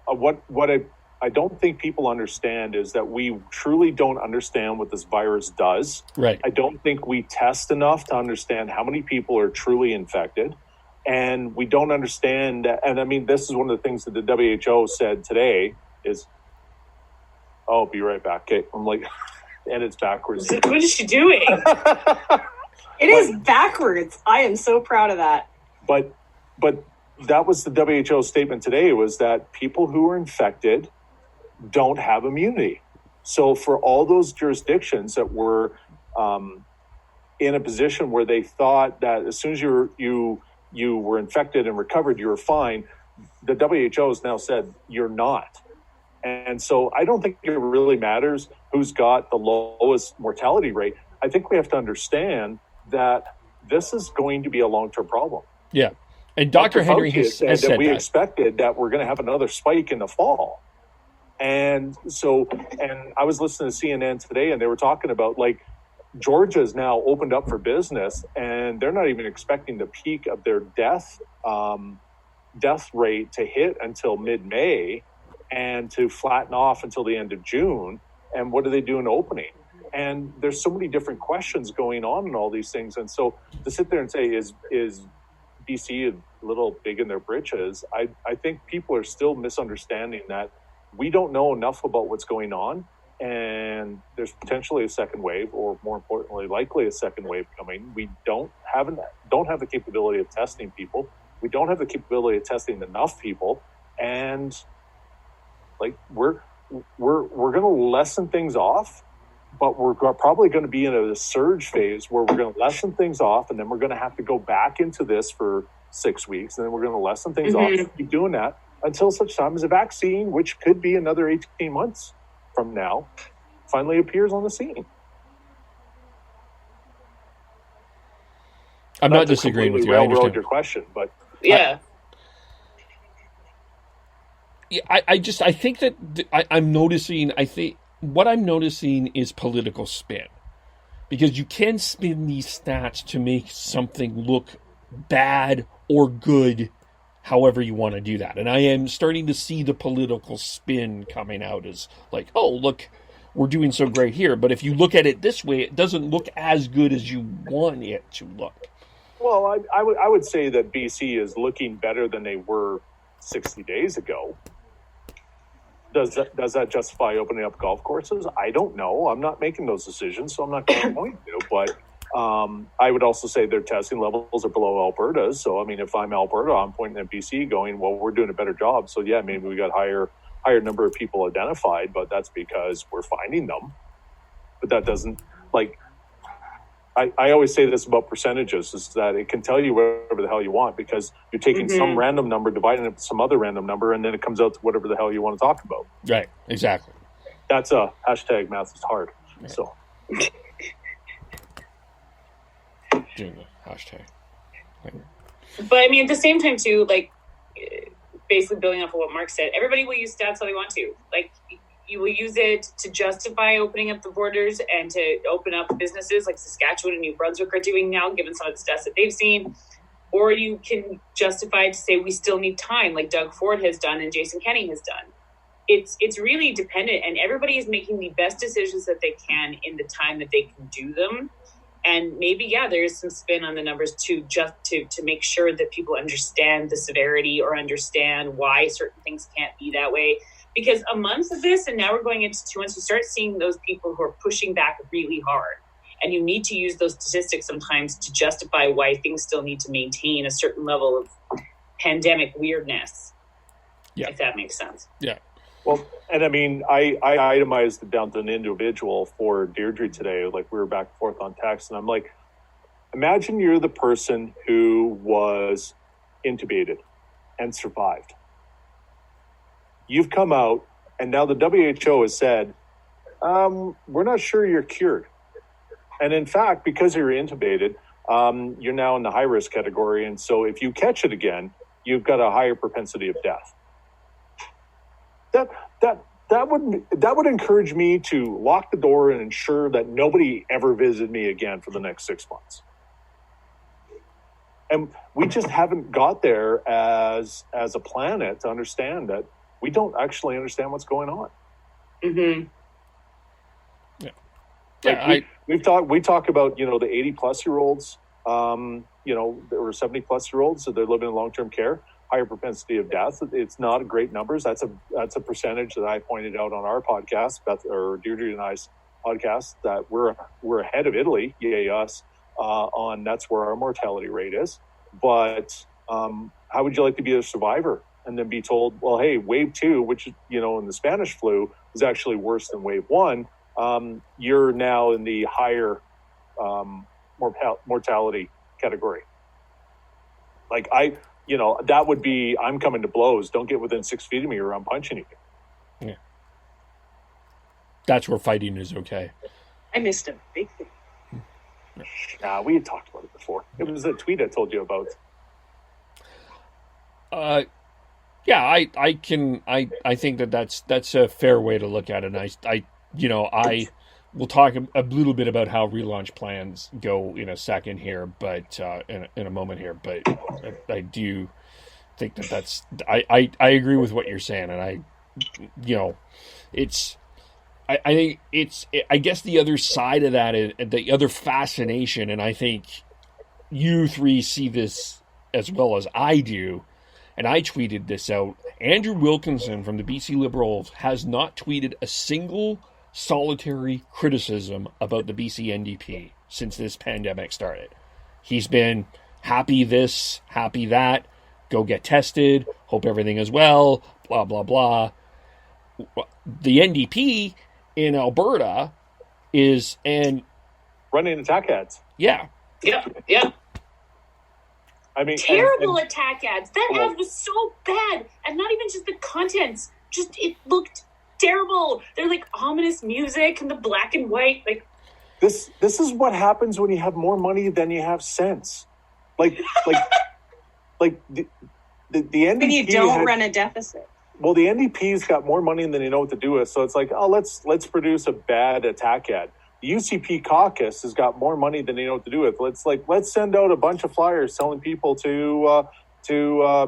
What I don't think people understand is that we truly don't understand what this virus does. Right. I don't think we test enough to understand how many people are truly infected. And we don't understand that. And I mean, this is one of the things that the WHO said today is, oh, be right back. Okay. I'm like, and it's backwards. What is she doing? It is backwards. I am so proud of that. But that was the WHO statement today, was that people who are infected don't have immunity. So for all those jurisdictions that were in a position where they thought that as soon as you were infected and recovered, you were fine, the WHO has now said you're not. And so I don't think it really matters who's got the lowest mortality rate. I think we have to understand that this is going to be a long-term problem. Yeah. And Dr. Henry has said that we expected that we're going to have another spike in the fall. And I was listening to CNN today, and they were talking about, like, Georgia's now opened up for business, and they're not even expecting the peak of their death rate to hit until mid-May, and to flatten off until the end of June. And what are they doing opening? And there's so many different questions going on in all these things. And so to sit there and say, is BC a little big in their britches? I think people are still misunderstanding that we don't know enough about what's going on. And there's potentially a second wave, or more importantly, likely a second wave coming. We don't have the capability of testing people. We don't have the capability of testing enough people. And like we're going to lessen things off, but we're probably going to be in a surge phase where we're going to lessen things off, and then we're going to have to go back into this for 6 weeks, and then we're going to lessen things off and keep doing that until such time as a vaccine, which could be another 18 months from now, finally appears on the scene. I'm not disagreeing with you. I understand your question, but yeah. I think that I'm noticing, what I'm noticing is political spin, because you can spin these stats to make something look bad or good, however you want to do that. And I am starting to see the political spin coming out as like, oh, look, we're doing so great here. But if you look at it this way, it doesn't look as good as you want it to look. Well, I would say that BC is looking better than they were 60 days ago. Does that justify opening up golf courses? I don't know. I'm not making those decisions, so I'm not going to. But I would also say their testing levels are below Alberta's. So, I mean, if I'm Alberta, I'm pointing at BC going, well, we're doing a better job. So, yeah, maybe we got higher number of people identified, but that's because we're finding them. But that doesn't, like, I always say this about percentages, is that it can tell you whatever the hell you want, because you're taking some random number, dividing it with some other random number, and then it comes out to whatever the hell you want to talk about. Right, exactly. That's a hashtag math is hard. Right. So. Doing the hashtag. But I mean, at the same time too, like basically building off of what Mark said, everybody will use stats how they want to. Like, you will use it to justify opening up the borders and to open up businesses like Saskatchewan and New Brunswick are doing now, given some of the stats that they've seen. Or you can justify it to say we still need time, like Doug Ford has done and Jason Kenney has done. It's really dependent, and everybody is making the best decisions that they can in the time that they can do them. And maybe, there is some spin on the numbers to make sure that people understand the severity or understand why certain things can't be that way. Because a month of this, and now we're going into 2 months, you start seeing those people who are pushing back really hard. And you need to use those statistics sometimes to justify why things still need to maintain a certain level of pandemic weirdness. Yeah. If that makes sense. Yeah. Well, and I mean, I itemized it down to an individual for Deirdre today. Like, we were back and forth on text, and I'm like, imagine you're the person who was intubated and survived. You've come out, and now the WHO has said, we're not sure you're cured. And in fact, because you're intubated, you're now in the high-risk category. And so if you catch it again, you've got a higher propensity of death. That would encourage me to lock the door and ensure that nobody ever visited me again for the next 6 months. And we just haven't got there as a planet to understand that we don't actually understand what's going on. Mm-hmm. Yeah. Like we talk about, the 80-plus-year-olds, or 70-plus-year-olds, so they're living in long-term care, higher propensity of death. It's not great numbers. That's a percentage that I pointed out on our podcast, or Deirdre and I's podcast, that we're ahead of Italy, yay us, on that's where our mortality rate is. But how would you like to be a survivor and then be told, well, hey, wave 2, which, in the Spanish flu is actually worse than wave 1, you're now in the higher mortality category. Like, that would be, I'm coming to blows. Don't get within 6 feet of me or I'm punching you. Yeah. That's where fighting is okay. I missed him. We had talked about it before. It was a tweet I told you about. I think that's a fair way to look at it. And we'll talk a little bit about how relaunch plans go in a second here, but in a moment here. But I do think that's I agree with what you're saying, and I think I guess the other side of that is the other fascination, and I think you three see this as well as I do. And I tweeted this out. Andrew Wilkinson from the BC Liberals has not tweeted a single solitary criticism about the BC NDP since this pandemic started. He's been happy this, happy that, go get tested, hope everything is well, blah, blah, blah. The NDP in Alberta is running attack ads. Yeah. Yeah. I mean, terrible attack ads. That ad was so bad, and not even just the contents. Just it looked terrible. They're like ominous music and the black and white. Like this is what happens when you have more money than you have sense. Like the NDP. When you don't run a deficit. Well, the NDP's got more money than they know what to do with, so it's like, let's produce a bad attack ad. The UCP caucus has got more money than they know what to do with. Let's send out a bunch of flyers telling people to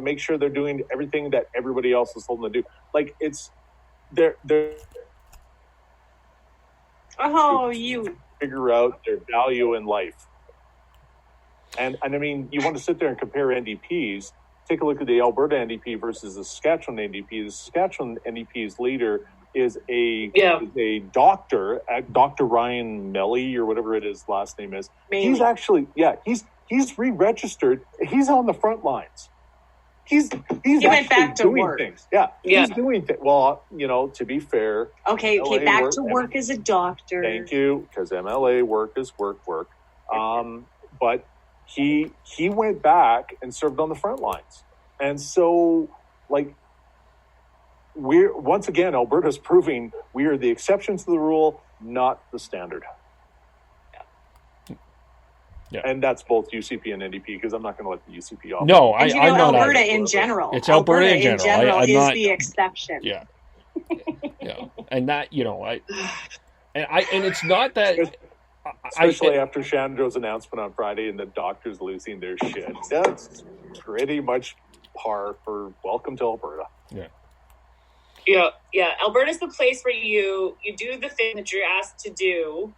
make sure they're doing everything that everybody else is told them to do. Like, it's they're you figure out their value in life. And I mean, you want to sit there and compare NDPs. Take a look at the Alberta NDP versus the Saskatchewan NDP. The Saskatchewan NDP's leader is a doctor, Dr. Ryan Melly, or whatever his last name is. Maybe. He's actually, he's re-registered. He's on the front lines. He went back to doing work. Things. Yeah, he's doing things. Well, to be fair. Okay, back to work as a doctor. Thank you, because MLA work is work. But he went back and served on the front lines. And so, we're once again, Alberta's proving we are the exception to the rule, not the standard. Yeah. And that's both UCP and NDP, because I'm not going to let the UCP off. No, And I'm not. Alberta in general. It's Alberta in general. I'm is not, the exception. Yeah. Yeah. And that, and it's not that. Especially after Shandro's announcement on Friday and the doctors losing their shit. That's pretty much par for welcome to Alberta. Yeah. Yeah. Alberta's the place where you do the thing that you're asked to do.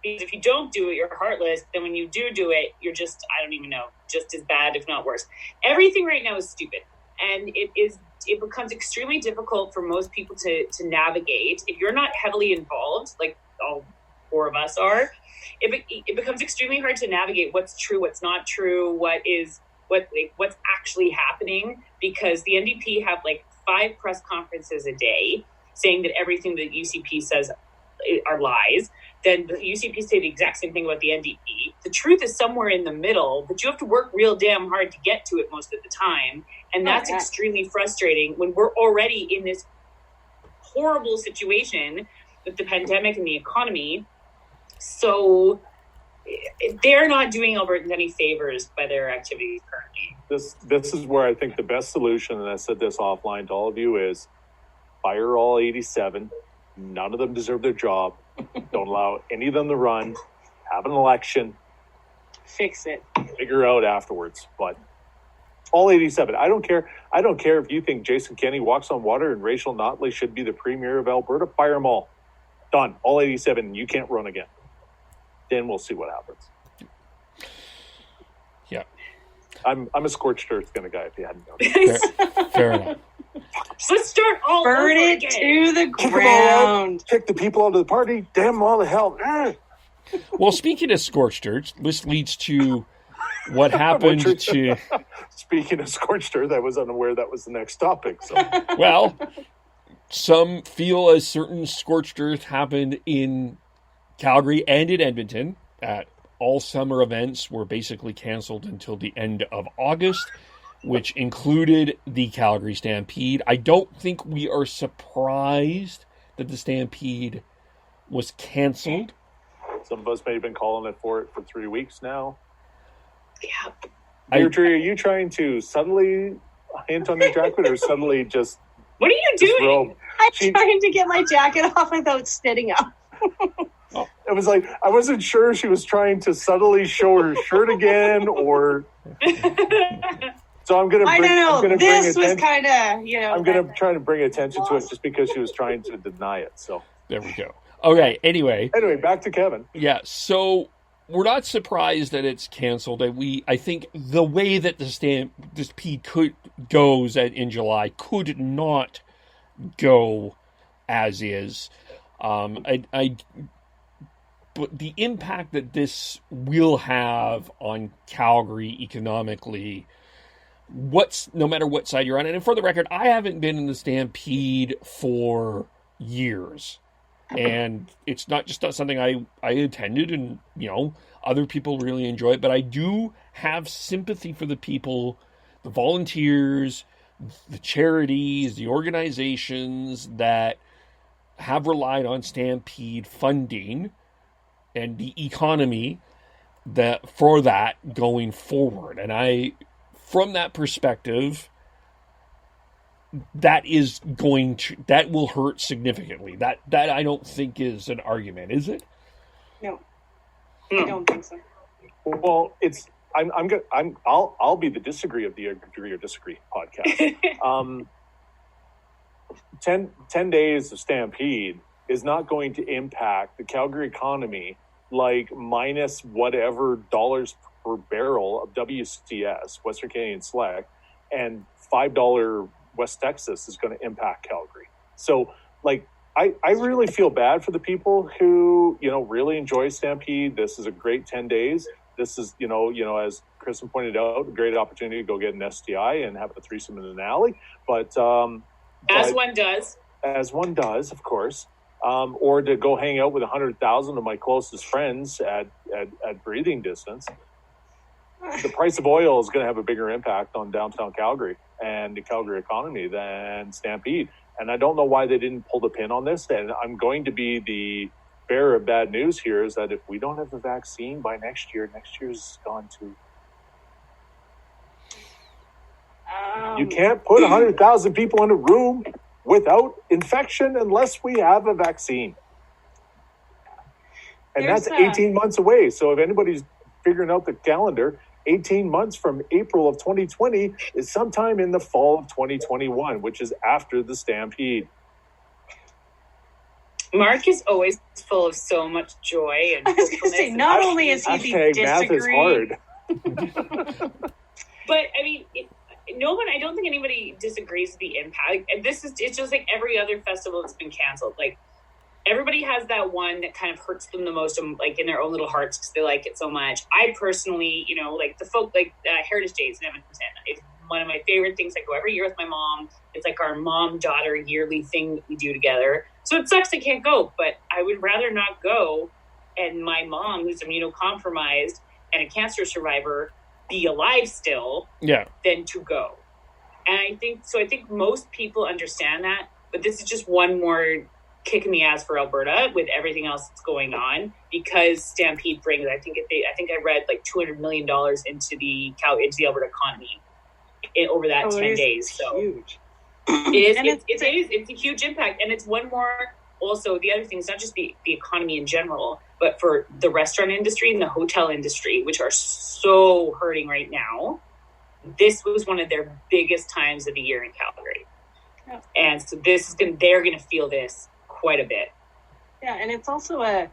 Because if you don't do it, you're heartless. Then when you do it, you're just, I don't even know, just as bad, if not worse. Everything right now is stupid. And it becomes extremely difficult for most people to navigate. If you're not heavily involved, like all four of us are, it becomes extremely hard to navigate what's true, what's not true, what's actually happening, because the NDP have like 5 press conferences a day saying that everything that UCP says are lies. Then the UCP say the exact same thing about the NDP. The truth is somewhere in the middle, but you have to work real damn hard to get to it most of the time. And that's extremely frustrating when we're already in this horrible situation with the pandemic and the economy. So they're not doing Albertans any favors by their activities currently. This is where I think the best solution, and I said this offline to all of you, is fire all 87. None of them deserve their job. Don't allow any of them to run. Have an election. Fix it. Figure out afterwards. But all 87. I don't care. I don't care if you think Jason Kenney walks on water and Rachel Notley should be the premier of Alberta. Fire them all. Done. All 87. You can't run again. Then we'll see what happens. Yeah. I'm a scorched earth kind of guy, if you hadn't known. Fair enough. Let's start all Burn over it again. to the Kick them all ground. out. Kick the people out of the party. Damn them all to hell. Well, speaking of scorched earth, this leads to what happened to... Speaking of scorched earth, I was unaware that was the next topic. So. Well, some feel a certain scorched earth happened in Calgary and in Edmonton. All summer events were basically canceled until the end of August, which included the Calgary Stampede. I don't think we are surprised that the Stampede was canceled. Some of us may have been calling it for 3 weeks now. Yeah. Deirdre, are you trying to subtly hint on your jacket or suddenly just... What are you doing? I'm trying to get my jacket off without standing up. It was like, I wasn't sure she was trying to subtly show her shirt again or... So I'm going to bring... I don't know. This was kind of, I'm going to try to bring attention to it just because she was trying to deny it. So there we go. Okay, anyway, back to Kevin. Yeah, so we're not surprised that it's canceled. I think the way that the Stampede goes in July could not go as is. But the impact that this will have on Calgary economically, no matter what side you're on, and for the record, I haven't been in the Stampede for years. And it's not something I attended, and other people really enjoy it. But I do have sympathy for the people, the volunteers, the charities, the organizations that have relied on Stampede funding and the economy for that going forward. And from that perspective, that will hurt significantly. That I don't think is an argument, is it? No, I don't think so. Well, I'll be the disagree of the agree or disagree podcast. 10 days of Stampede is not going to impact the Calgary economy like minus whatever dollars per barrel of WCS, Western Canadian Select, and $5 West Texas is going to impact Calgary. So, I really feel bad for the people who, really enjoy Stampede. This is a great 10 days. This is, as Kristin pointed out, a great opportunity to go get an STI and have a threesome in an alley. But as one does, of course. Or to go hang out with 100,000 of my closest friends at breathing distance. The price of oil is going to have a bigger impact on downtown Calgary and the Calgary economy than Stampede. And I don't know why they didn't pull the pin on this. And I'm going to be bearer of bad news here is that if we don't have the vaccine by next year's gone too. You can't put 100,000 people in a room without infection unless we have a vaccine. And that's 18 months away. So if anybody's figuring out the calendar, 18 months from April of 2020 is sometime in the fall of 2021, which is after the Stampede. Mark is always full of so much joy and I was going to say, not only is he disagreeing. Math is hard. But I mean, I don't think anybody disagrees with the impact. And it's just like every other festival that's been canceled. Like, everybody has that one that kind of hurts them the most, like in their own little hearts because they like it so much. I personally, like the folk, like Heritage Days in Edmonton, it's one of my favorite things. I go every year with my mom. It's like our mom-daughter yearly thing that we do together. So it sucks I can't go, but I would rather not go and my mom, who's immunocompromised and a cancer survivor, be alive still than to go. And I think most people understand that, but this is just one more kick in the ass for Alberta with everything else that's going on, because Stampede brings, I think I read like $200 million into the Alberta economy over that 10 days. So huge. It's a huge impact. And it's one more, also the other thing is not just the economy in general, but for the restaurant industry and the hotel industry, which are so hurting right now. This was one of their biggest times of the year in Calgary. Yeah. And so they're going to feel this quite a bit. Yeah, and it's also a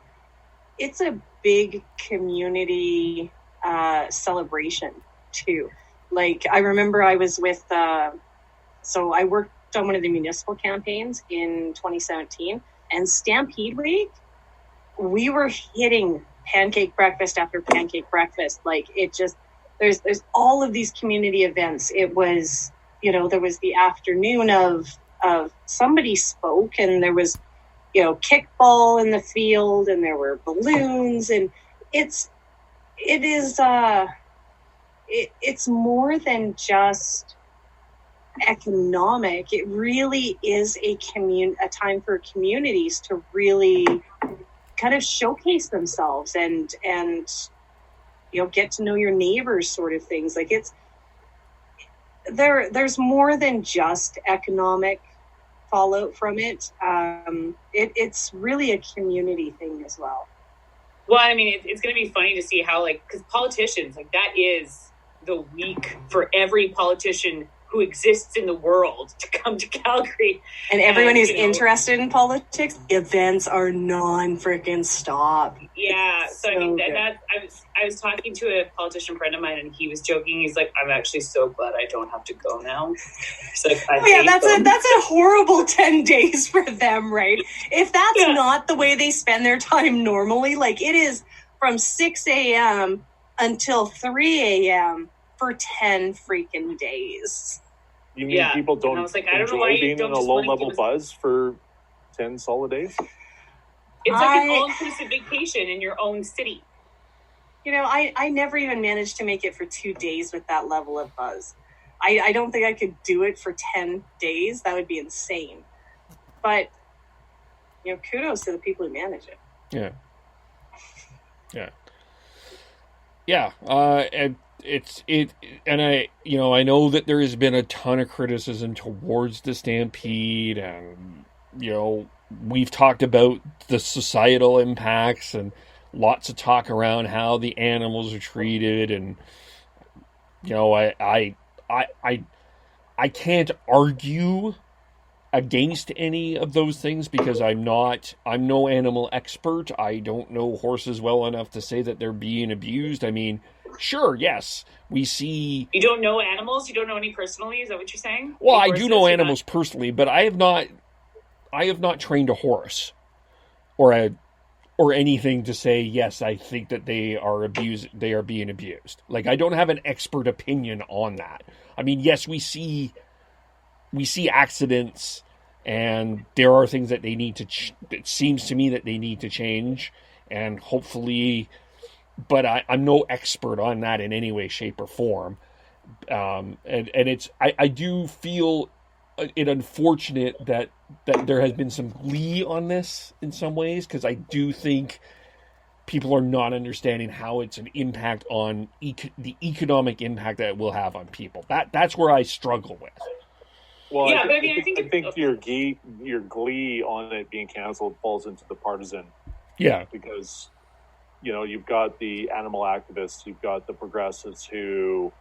big community celebration too. Like, I remember I was with so I worked on one of the municipal campaigns in 2017, and Stampede Week, we were hitting pancake breakfast after pancake breakfast. Like, it just, there's all of these community events. It was, there was the afternoon of somebody spoke, and there was, kickball in the field, and there were balloons, and it's more than just economic. It really is a time for communities to really kind of showcase themselves and get to know your neighbors, sort of things. Like, there's more than just economic fallout from it. It's really a community thing as well. Well, I mean, it's going to be funny to see how, because politicians, that is the week for every politician who exists in the world to come to Calgary. And everyone who's interested in politics, the events are non-freaking stop. Yeah. So I mean, I was talking to a politician friend of mine, and he was joking. He's like, I'm actually so glad I don't have to go now. Like, that's a horrible 10 days for them, right? If that's not the way they spend their time normally, it is from 6 a.m. until 3 a.m. for 10 freaking days. You mean people don't enjoy being in a low-level buzz for 10 solid days? It's like an all-inclusive vacation in your own city. I never even managed to make it for 2 days with that level of buzz. I don't think I could do it for 10 days. That would be insane. But, kudos to the people who manage it. Yeah. And I know that there has been a ton of criticism towards the Stampede, and we've talked about the societal impacts and lots of talk around how the animals are treated, and I can't argue against any of those things because I'm no animal expert. I don't know horses well enough to say that they're being abused. I mean, sure, yes, we see... You don't know animals? You don't know any personally? Is that what you're saying? Well, I do know animals personally, but I have not trained a horse or anything to say, yes, I think that they are being abused. I don't have an expert opinion on that. I mean, yes, we see accidents, and there are things that they need to... it seems to me that they need to change, and hopefully... But I'm no expert on that in any way, shape, or form. And it's... I do feel it unfortunate that there has been some glee on this in some ways, because I do think people are not understanding how it's an impact on the economic impact that it will have on people. That's where I struggle with. Well, Yeah, I think your glee on it being canceled falls into the partisan. Yeah. Because, you've got the animal activists, you've got the progressives who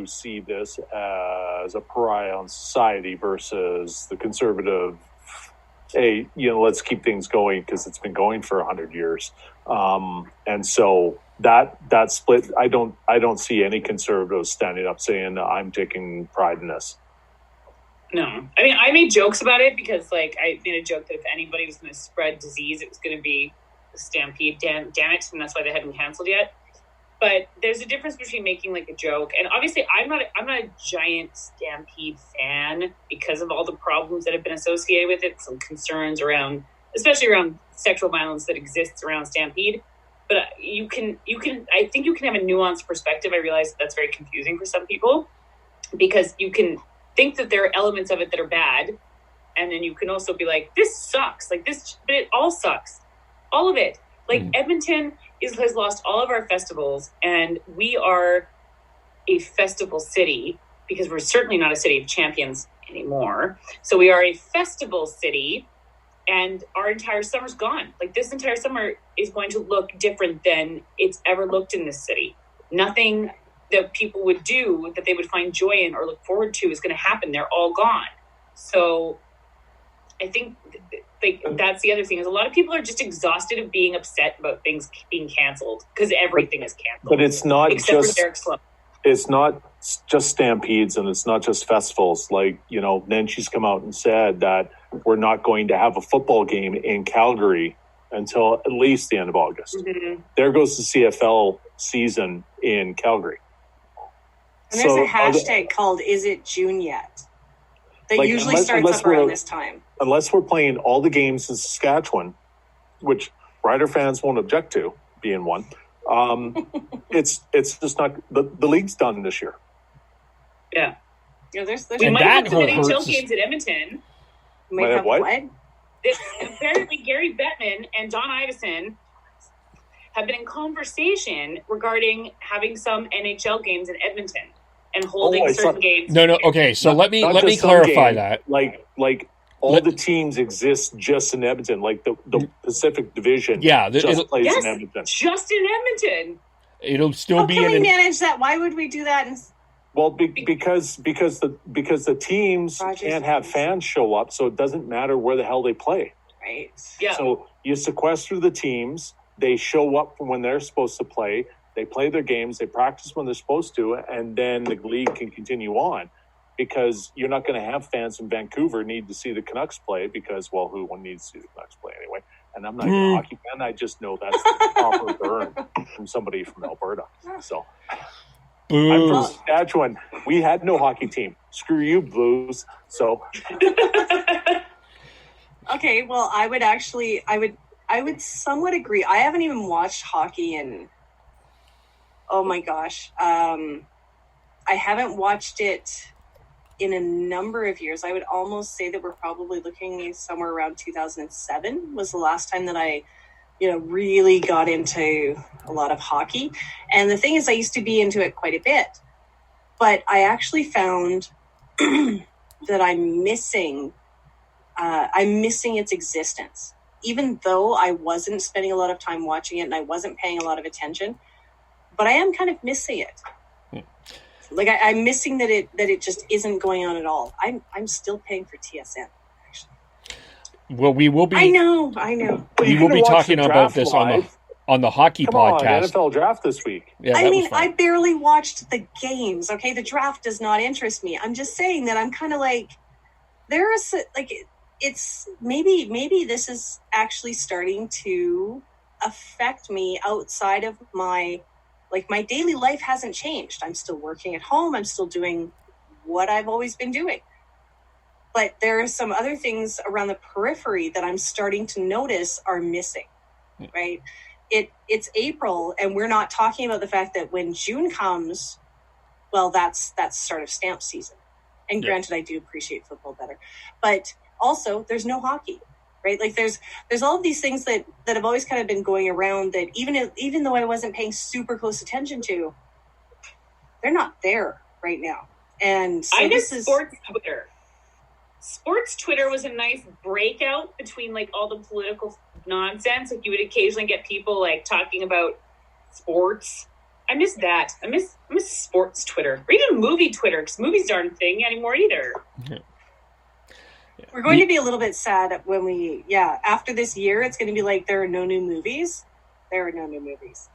see this as a pariah on society versus the conservative, hey, let's keep things going because it's been going for 100 years. And so that split, I don't see any conservatives standing up saying, I'm taking pride in this. No. I mean, I made jokes about it because, I made a joke that if anybody was going to spread disease, it was going to be the Stampede, damn it, and that's why they hadn't canceled yet. But there's a difference between making, a joke, and obviously I'm not a giant Stampede fan because of all the problems that have been associated with it, some concerns especially around sexual violence that exists around Stampede. But I think you can have a nuanced perspective. I realize that's very confusing for some people because you can think that there are elements of it that are bad, and then you can also be like, this sucks, but it all sucks, all of it. Edmonton has lost all of our festivals, and we are a festival city because we're certainly not a city of champions anymore. So we are a festival city, and our entire summer's gone. This entire summer is going to look different than it's ever looked in this city. Nothing that people would do that they would find joy in or look forward to is going to happen. They're all gone. So I think that's the other thing is a lot of people are just exhausted of being upset about things being canceled because everything is canceled. But it's not it's not just Stampedes and it's not just festivals. Nancy's come out and said that we're not going to have a football game in Calgary until at least the end of August. Mm-hmm. There goes the CFL season in Calgary. And there's a hashtag called Is It June Yet? That usually starts up around this time. Unless we're playing all the games in Saskatchewan, which Rider fans won't object to being one, it's just not the league's done this year. Yeah. There's we might have some NHL games at Edmonton. Might have what? Apparently, Gary Bettman and Don Iveson have been in conversation regarding having some NHL games in Edmonton and holding certain games. No. Okay, so let me clarify that. All the teams exist just in Edmonton, the Pacific Division. Yeah, plays in Edmonton. Just in Edmonton. It'll still be. How can we manage that? Why would we do that? Well, because the teams can't have fans show up, so it doesn't matter where the hell they play. Right. Yeah. So you sequester the teams. They show up when they're supposed to play. They play their games. They practice when they're supposed to, and then the league can continue on. Because you're not going to have fans in Vancouver need to see the Canucks play because, who needs to see the Canucks play anyway? And I'm not a hockey fan. I just know that's the proper burn from somebody from Alberta. So I'm from Saskatchewan. We had no hockey team. Screw you, Blues. So okay, well, I would somewhat agree. I haven't even watched hockey in, oh my gosh. I haven't watched it in a number of years. I would almost say that we're probably looking somewhere around 2007 was the last time that I, really got into a lot of hockey. And the thing is, I used to be into it quite a bit, but I actually found that I'm missing its existence. Even though I wasn't spending a lot of time watching it and I wasn't paying a lot of attention, but I am kind of missing it. I'm missing that it just isn't going on at all. I'm still paying for TSN, actually. Well, we will be. I know. We will be talking about this on the hockey podcast. NFL draft this week. Yeah, I barely watched the games. Okay, the draft does not interest me. I'm just saying that I'm kind of it's maybe this is actually starting to affect me outside of my daily life hasn't changed. I'm still working at home. I'm still doing what I've always been doing. But there are some other things around the periphery that I'm starting to notice are missing, right? It's April, and we're not talking about the fact that when June comes, well, that's start of stamp season. And granted, I do appreciate football better. But also, there's no hockey, right? Like there's all of these things that have always kind of been going around that even though I wasn't paying super close attention to, they're not there right now. And so I miss sports Twitter. Sports Twitter was a nice breakout between like all the political nonsense. Like you would occasionally get people like talking about sports. I miss that. I miss sports Twitter, or even movie Twitter, because movies aren't a thing anymore either. Yeah. We're going to be a little bit sad when after this year, it's going to be like there are no new movies. There are no new movies.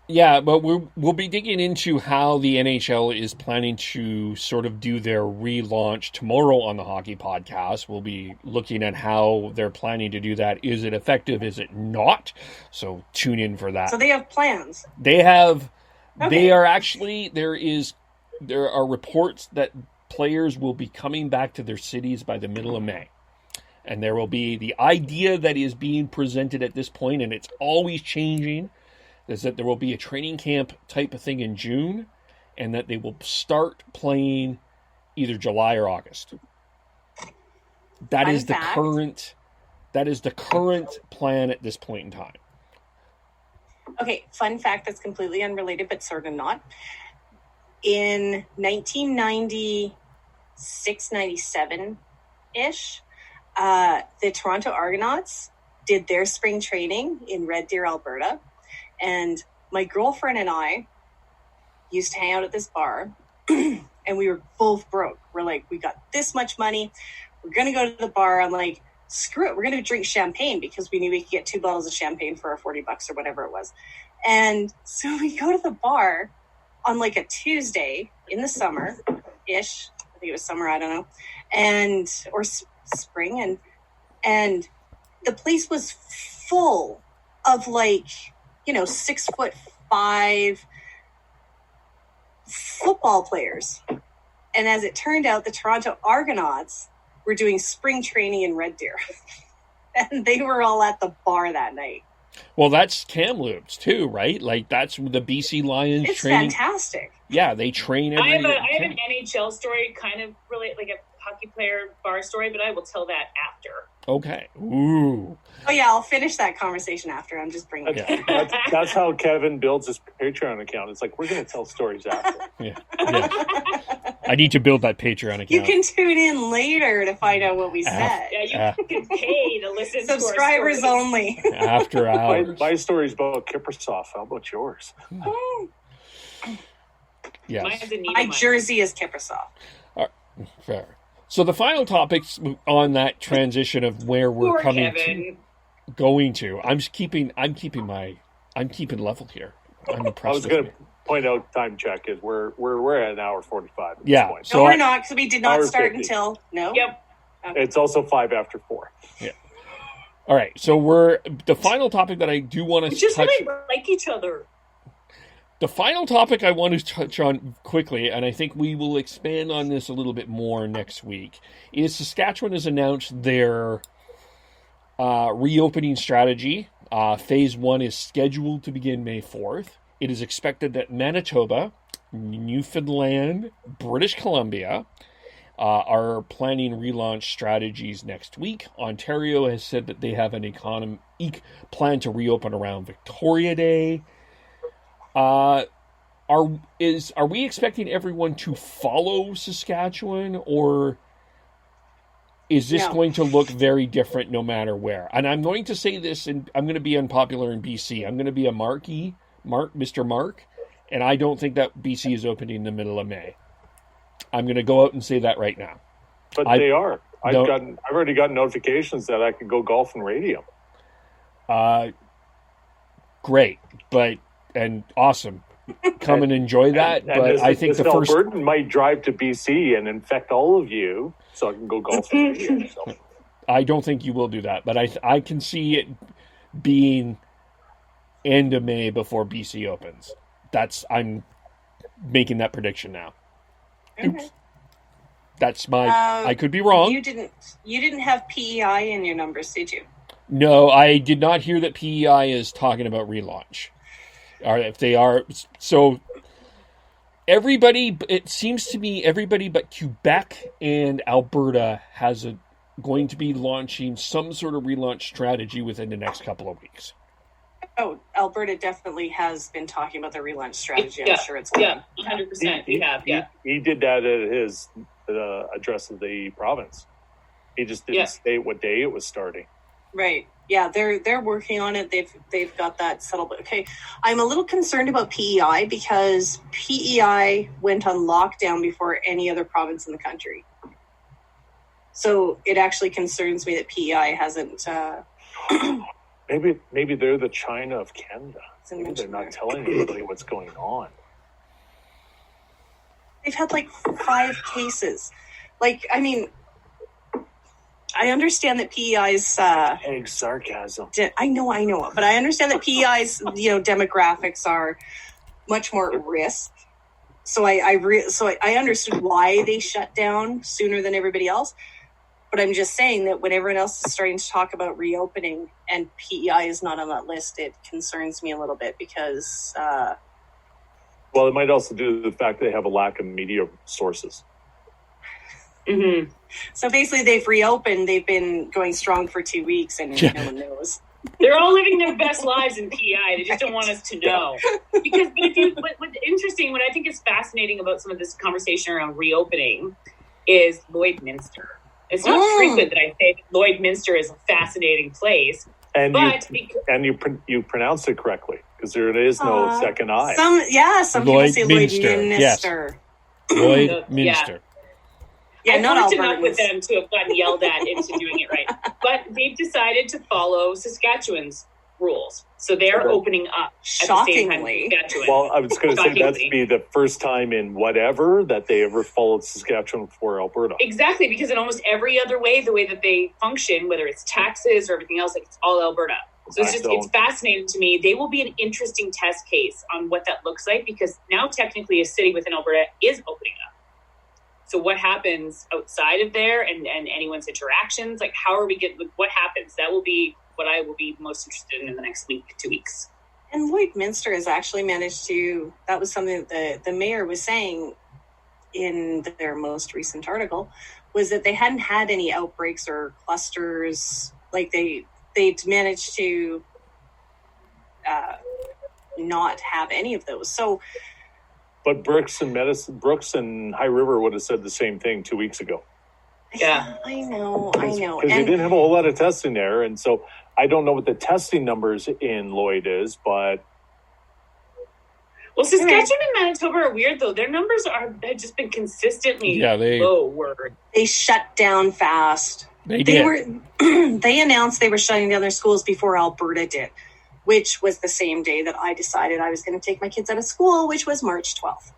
Yeah, but we'll be digging into how the NHL is planning to sort of do their relaunch tomorrow on the Hockey Podcast. We'll be looking at how they're planning to do that. Is it effective? Is it not? So tune in for that. So they have plans. They have. Okay. They are actually. There are reports that players will be coming back to their cities by the middle of May. And there will be the idea that is being presented at this point, and it's always changing, is that there will be a training camp type of thing in June, and that they will start playing either July or August. That is the current plan at this point in time. Okay, fun fact that's completely unrelated, but sort of not. In 1996, 97-ish, the Toronto Argonauts did their spring training in Red Deer, Alberta. And my girlfriend and I used to hang out at this bar, and we were both broke. We're like, we got this much money. We're going to go to the bar. I'm like, screw it. We're going to drink champagne because we knew we could get 2 bottles of champagne for our $40 or whatever it was. And so we go to the bar on like a Tuesday in the summer-ish. I think it was summer, I don't know. Or spring. And the place was full of like, 6'5" football players. And as it turned out, the Toronto Argonauts were doing spring training in Red Deer. And they were all at the bar that night. Well, that's Kamloops too, right? Like that's the BC Lions it's training. It's fantastic. Yeah, they train every I have an NHL story, kind of related, like a hockey player bar story, but I will tell that after. Okay. Ooh. Oh yeah, I'll finish that conversation after. I'm just bringing it. Yeah. That's how Kevin builds his Patreon account. It's like, we're going to tell stories after. Yeah. I need to build that Patreon account. You can tune in later to find out what we said. Yeah, you can pay to listen to subscribers our stories. only. After hours. My story's about Kippersoft. How about yours? Yes. My jersey is Kippersoft. Fair. So the final topics on that transition of where we're going to. I'm keeping level here. I'm impressed. I was going to point out time check is we're at an hour 45 at this point. So no, we're not, because we did not start 50. until no. Yep. Okay. It's also 5 after 4. Yeah. All right. So the final topic that I do want to just touch. Just like each other. The final topic I want to touch on quickly, and I think we will expand on this a little bit more next week, is Saskatchewan has announced their reopening strategy. Phase 1 is scheduled to begin May 4th. It is expected that Manitoba, Newfoundland, British Columbia are planning relaunch strategies next week. Ontario has said that they have an plan to reopen around Victoria Day. Are we expecting everyone to follow Saskatchewan, or is this going to look very different no matter where? And I'm going to say this, and I'm going to be unpopular in BC. I'm going to be a Mr. Mark, and I don't think that BC is opening in the middle of May. I'm going to go out and say that right now. But they are. I've already gotten notifications that I can go golf and radio. Great, and awesome. Come and enjoy that. But I think the first Albertan might drive to BC and infect all of you, so I can go golf and radio. So. I don't think you will do that, but I can see it being end of May before BC opens. I'm making that prediction now. Okay. Oops. That's I could be wrong. You didn't have PEI in your numbers, did you? No, I did not hear that PEI is talking about relaunch. Or if they are, so everybody, it seems to me, everybody but Quebec and Alberta has going to be launching some sort of relaunch strategy within the next couple of weeks. Oh, Alberta definitely has been talking about the relaunch strategy. Yeah, I'm sure it's coming. Yeah, 100%. We have, yeah. He did that at his address of the province. He just didn't state what day it was starting. Right. Yeah, they're working on it. They've got that settled. Okay, I'm a little concerned about PEI because PEI went on lockdown before any other province in the country. So it actually concerns me that PEI hasn't. Maybe they're the China of Canada. Maybe they're not telling anybody what's going on. They've had like 5 cases. Like, I mean, I understand that PEI's Egg sarcasm. I know, but I understand that PEI's demographics are much more at risk. So I understood why they shut down sooner than everybody else. But I'm just saying that when everyone else is starting to talk about reopening and PEI is not on that list, it concerns me a little bit because... well, it might also do with the fact they have a lack of media sources. Mm-hmm. So basically they've reopened. They've been going strong for 2 weeks and no one knows. They're all living their best lives in PEI. They just don't want us to know. What's interesting, what I think is fascinating about some of this conversation around reopening is Lloydminster. It's not frequent that I say that Lloydminster is a fascinating place, and you pronounce it correctly because there is no second I. Some people say Lloydminster. Lloydminster. Yeah, I've not worked Albertans. enough with them to have gotten yelled at into doing it right. But they've decided to follow Saskatchewan's rules. So they're opening up at the same time as Saskatchewan. Well, I was going to say that's be the first time in whatever that they ever followed Saskatchewan before Alberta. Exactly, because in almost every other way, the way that they function, whether it's taxes or everything else, like it's all Alberta. So it's fascinating to me. They will be an interesting test case on what that looks like because now technically a city within Alberta is opening up. So what happens outside of there and anyone's interactions, like how are we what happens? That will be what I will be most interested in the next week, 2 weeks. And Lloydminster has actually managed to, that was something that the mayor was saying in their most recent article, was that they hadn't had any outbreaks or clusters. Like they'd managed to not have any of those. So, but Brooks and High River would have said the same thing 2 weeks ago. Yeah, I know. Because they didn't have a whole lot of testing there, and so I don't know what the testing numbers in Lloyd is, but... Well, Saskatchewan and Manitoba are weird, though. Their numbers have just been consistently low. They shut down fast. They announced they were shutting down their schools before Alberta did, which was the same day that I decided I was going to take my kids out of school, which was March 12th.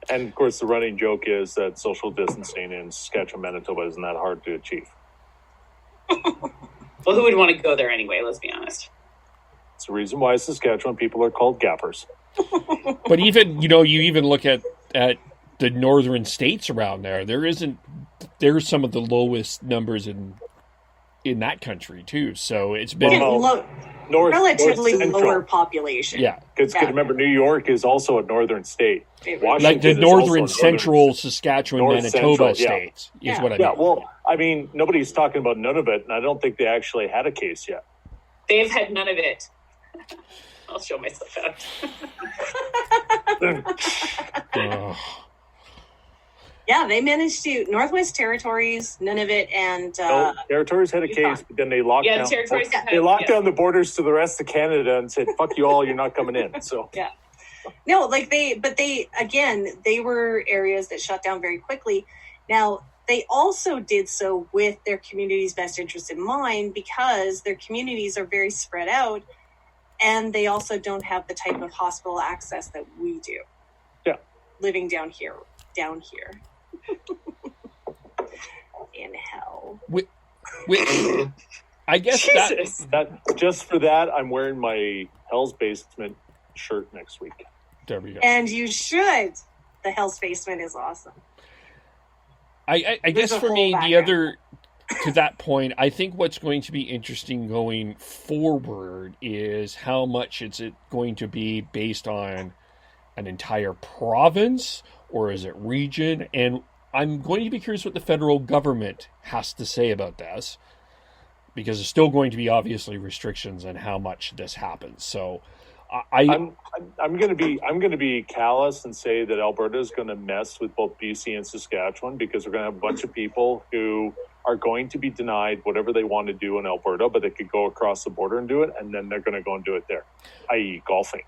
And, of course, the running joke is that social distancing in Saskatchewan, Manitoba isn't that hard to achieve. Well, who would want to go there anyway, let's be honest. It's the reason why Saskatchewan people are called gappers. But even, you even look at the northern states around there, there's some of the lowest numbers in that country, too. So it's been... relatively lower population. Yeah. Because remember, New York is also a northern state. Washington like the northern central Saskatchewan, Manitoba states is what I mean. Yeah, well, I mean, nobody's talking about none of it, and I don't think they actually had a case yet. They've had none of it. I'll show myself out. Yeah, they managed to. Northwest Territories, none of it, and Territories had a case, but then they locked down. Territories down the borders to the rest of Canada and said, "Fuck you all, you're not coming in." So yeah, no, they were areas that shut down very quickly. Now they also did so with their community's best interest in mind because their communities are very spread out, and they also don't have the type of hospital access that we do. Yeah, living down here. In hell. I guess that just for that, I'm wearing my Hell's Basement shirt next week. There we go. And you should. The Hell's Basement is awesome. I guess for me, the other, to that point, I think what's going to be interesting going forward is how much is it going to be based on an entire province, or is it region? And I'm going to be curious what the federal government has to say about this, because there's still going to be obviously restrictions on how much this happens. So I'm going to be callous and say that Alberta is going to mess with both BC and Saskatchewan, because we're going to have a bunch of people who are going to be denied whatever they want to do in Alberta, but they could go across the border and do it, and then they're going to go and do it there, i.e. golfing.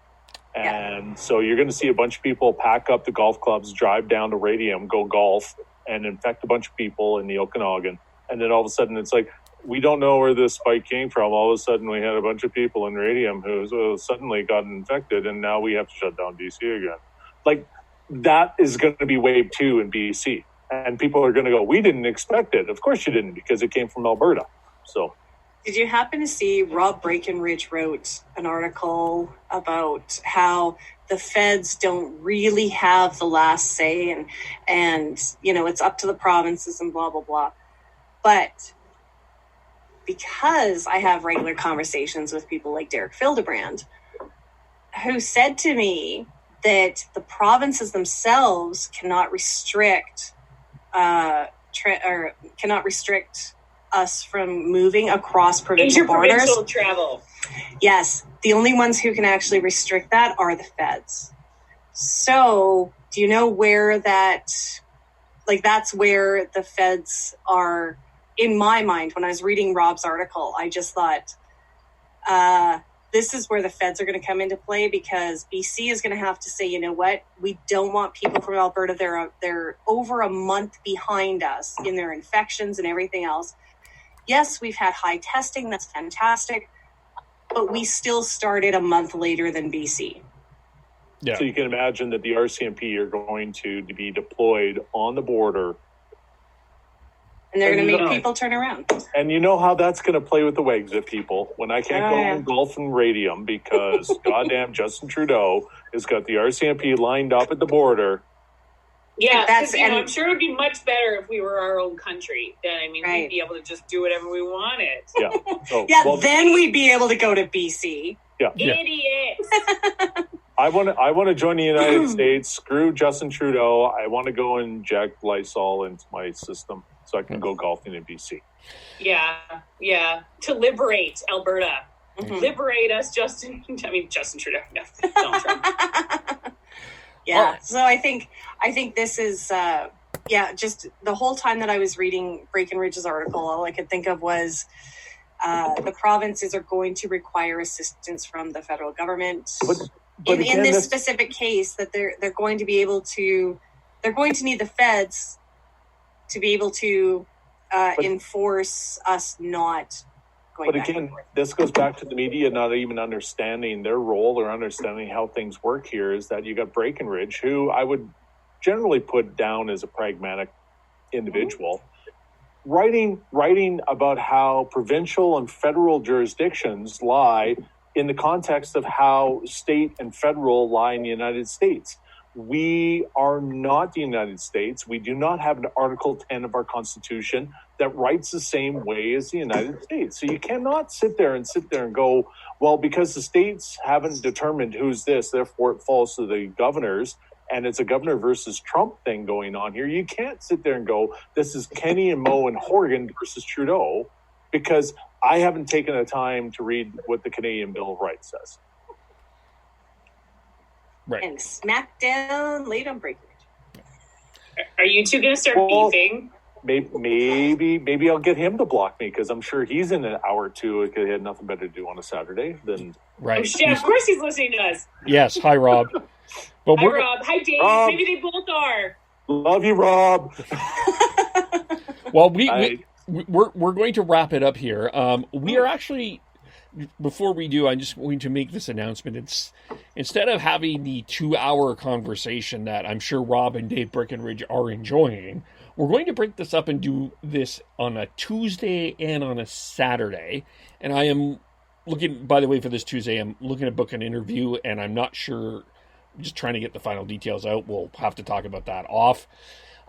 And so you're going to see a bunch of people pack up the golf clubs, drive down to Radium, go golf, and infect a bunch of people in the Okanagan. And then all of a sudden it's like, we don't know where this spike came from. All of a sudden we had a bunch of people in Radium who suddenly got infected, and now we have to shut down BC again. Like, that is going to be wave 2 in BC. And people are going to go, we didn't expect it. Of course you didn't, because it came from Alberta. So... Did you happen to see Rob Breckenridge wrote an article about how the feds don't really have the last say, and you know, it's up to the provinces and blah, blah, blah. But because I have regular conversations with people like Derek Fildebrand, who said to me that the provinces themselves cannot restrict us from moving across provincial borders. Interprovincial travel. Yes. The only ones who can actually restrict that are the feds. So do you know where that's where the feds are, in my mind. When I was reading Rob's article, I just thought, this is where the feds are going to come into play, because BC is going to have to say, you know what, we don't want people from Alberta. They're over a month behind us in their infections and everything else. Yes, we've had high testing. That's fantastic. But we still started a month later than BC. Yeah. So you can imagine that the RCMP are going to be deployed on the border. And they're going to make people turn around. And you know how that's going to play with the Wexit people when I can't go and golf in Radium because goddamn Justin Trudeau has got the RCMP lined up at the border. Yeah, I'm sure it would be much better if we were our own country. Then, we'd be able to just do whatever we wanted. Yeah. So, then we'd be able to go to BC. Yeah. Idiots. I want to join the United States. Screw Justin Trudeau. I want to go and inject Lysol into my system so I can go golfing in BC. Yeah. To liberate Alberta. Mm-hmm. Liberate us, Justin. Justin Trudeau. No, Donald Trump. Yeah. So I think this is, just the whole time that I was reading Breckenridge's article, all I could think of was the provinces are going to require assistance from the federal government. But in this specific case, that they're going to be able to, they're going to need the feds to be able to enforce us not going back. But again, this goes back to the media not even understanding their role or understanding how things work here, is that you got Breckenridge, who I would generally put down as a pragmatic individual, writing about how provincial and federal jurisdictions lie in the context of how state and federal lie in the United States. We are not the United States. We do not have an Article 10 of our Constitution that writes the same way as the United States. So you cannot sit there and go, well, because the states haven't determined who's this, therefore it falls to the governors, and it's a governor versus Trump thing going on here. You can't sit there and go, this is Kenny and Mo and Horgan versus Trudeau, because I haven't taken the time to read what the Canadian Bill of Rights says. Right. And smackdown laid on Breckenridge. Are you two going to start beefing? Maybe I'll get him to block me, because I'm sure he's in an hour or two because he had nothing better to do on a Saturday than. Right. Oh, shit, of course he's listening to us. Yes. Hi, Rob. But hi, Rob. Hi, Dave. Rob. Maybe they both are. Love you, Rob. Well, we're going to wrap it up here. We are actually, before we do, I'm just going to make this announcement. It's instead of having the 2-hour conversation that I'm sure Rob and Dave Breckenridge are enjoying, we're going to break this up and do this on a Tuesday and on a Saturday. And I am looking, by the way, for this Tuesday, I'm looking to book an interview, and I'm not sure, I'm just trying to get the final details out. We'll have to talk about that off.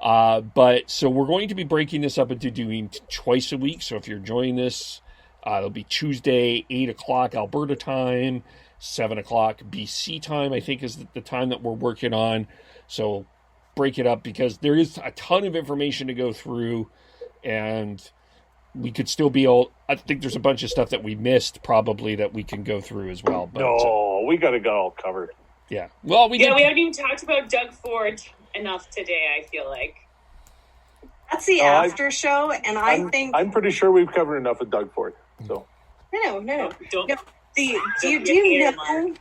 But so we're going to be breaking this up into doing twice a week. So if you're enjoying this, it'll be Tuesday, 8 o'clock Alberta time, 7 o'clock BC time, I think, is the time that we're working on. So break it up, because there is a ton of information to go through, and we could still be I think there's a bunch of stuff that we missed probably that we can go through as well. But, we got it all covered. Yeah. Well, we haven't even talked about Doug Ford enough today, I feel like. That's the after show, and I'm pretty sure we've covered enough of Doug Ford. So no. Do you know?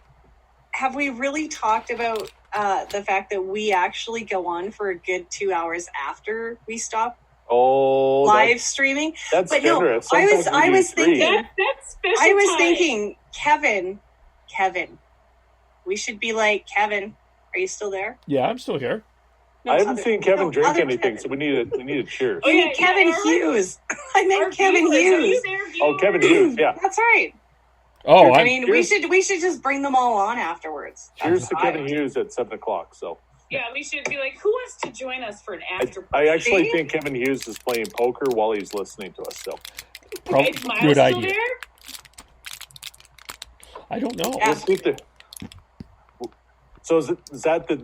Have we really talked about the fact that we actually go on for a good 2 hours after we stop live streaming? That's generous. I was thinking. That's special thinking, Kevin. We should be like, Kevin, are you still there? Yeah, I'm still here. No, I haven't seen Kevin drink anything, so we need a cheers. Kevin Hughes. I meant Kevin Hughes. Kevin Hughes. Yeah, that's right. Oh, we should just bring them all on afterwards. Cheers to Kevin Hughes at 7 o'clock. So yeah, we should be like, who wants to join us for an after? I actually think Kevin Hughes is playing poker while he's listening to us. So good idea. There? I don't know. Yeah. So is that the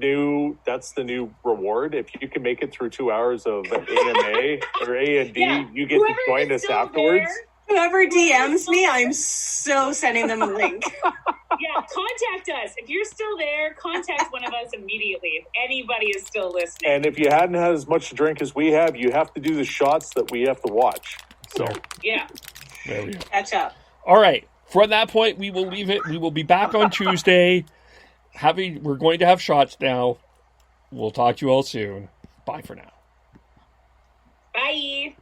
new reward? If you can make it through 2 hours of AMA or A&D, you get to join us afterwards. Whoever DMs me, I'm so sending them a link. Yeah, contact us. If you're still there, contact one of us immediately. If anybody is still listening. And if you hadn't had as much to drink as we have, you have to do the shots that we have to watch. So yeah. There we go. Catch up. All right. From that point, we will leave it. We will be back on Tuesday. We're going to have shots now. We'll talk to you all soon. Bye for now. Bye.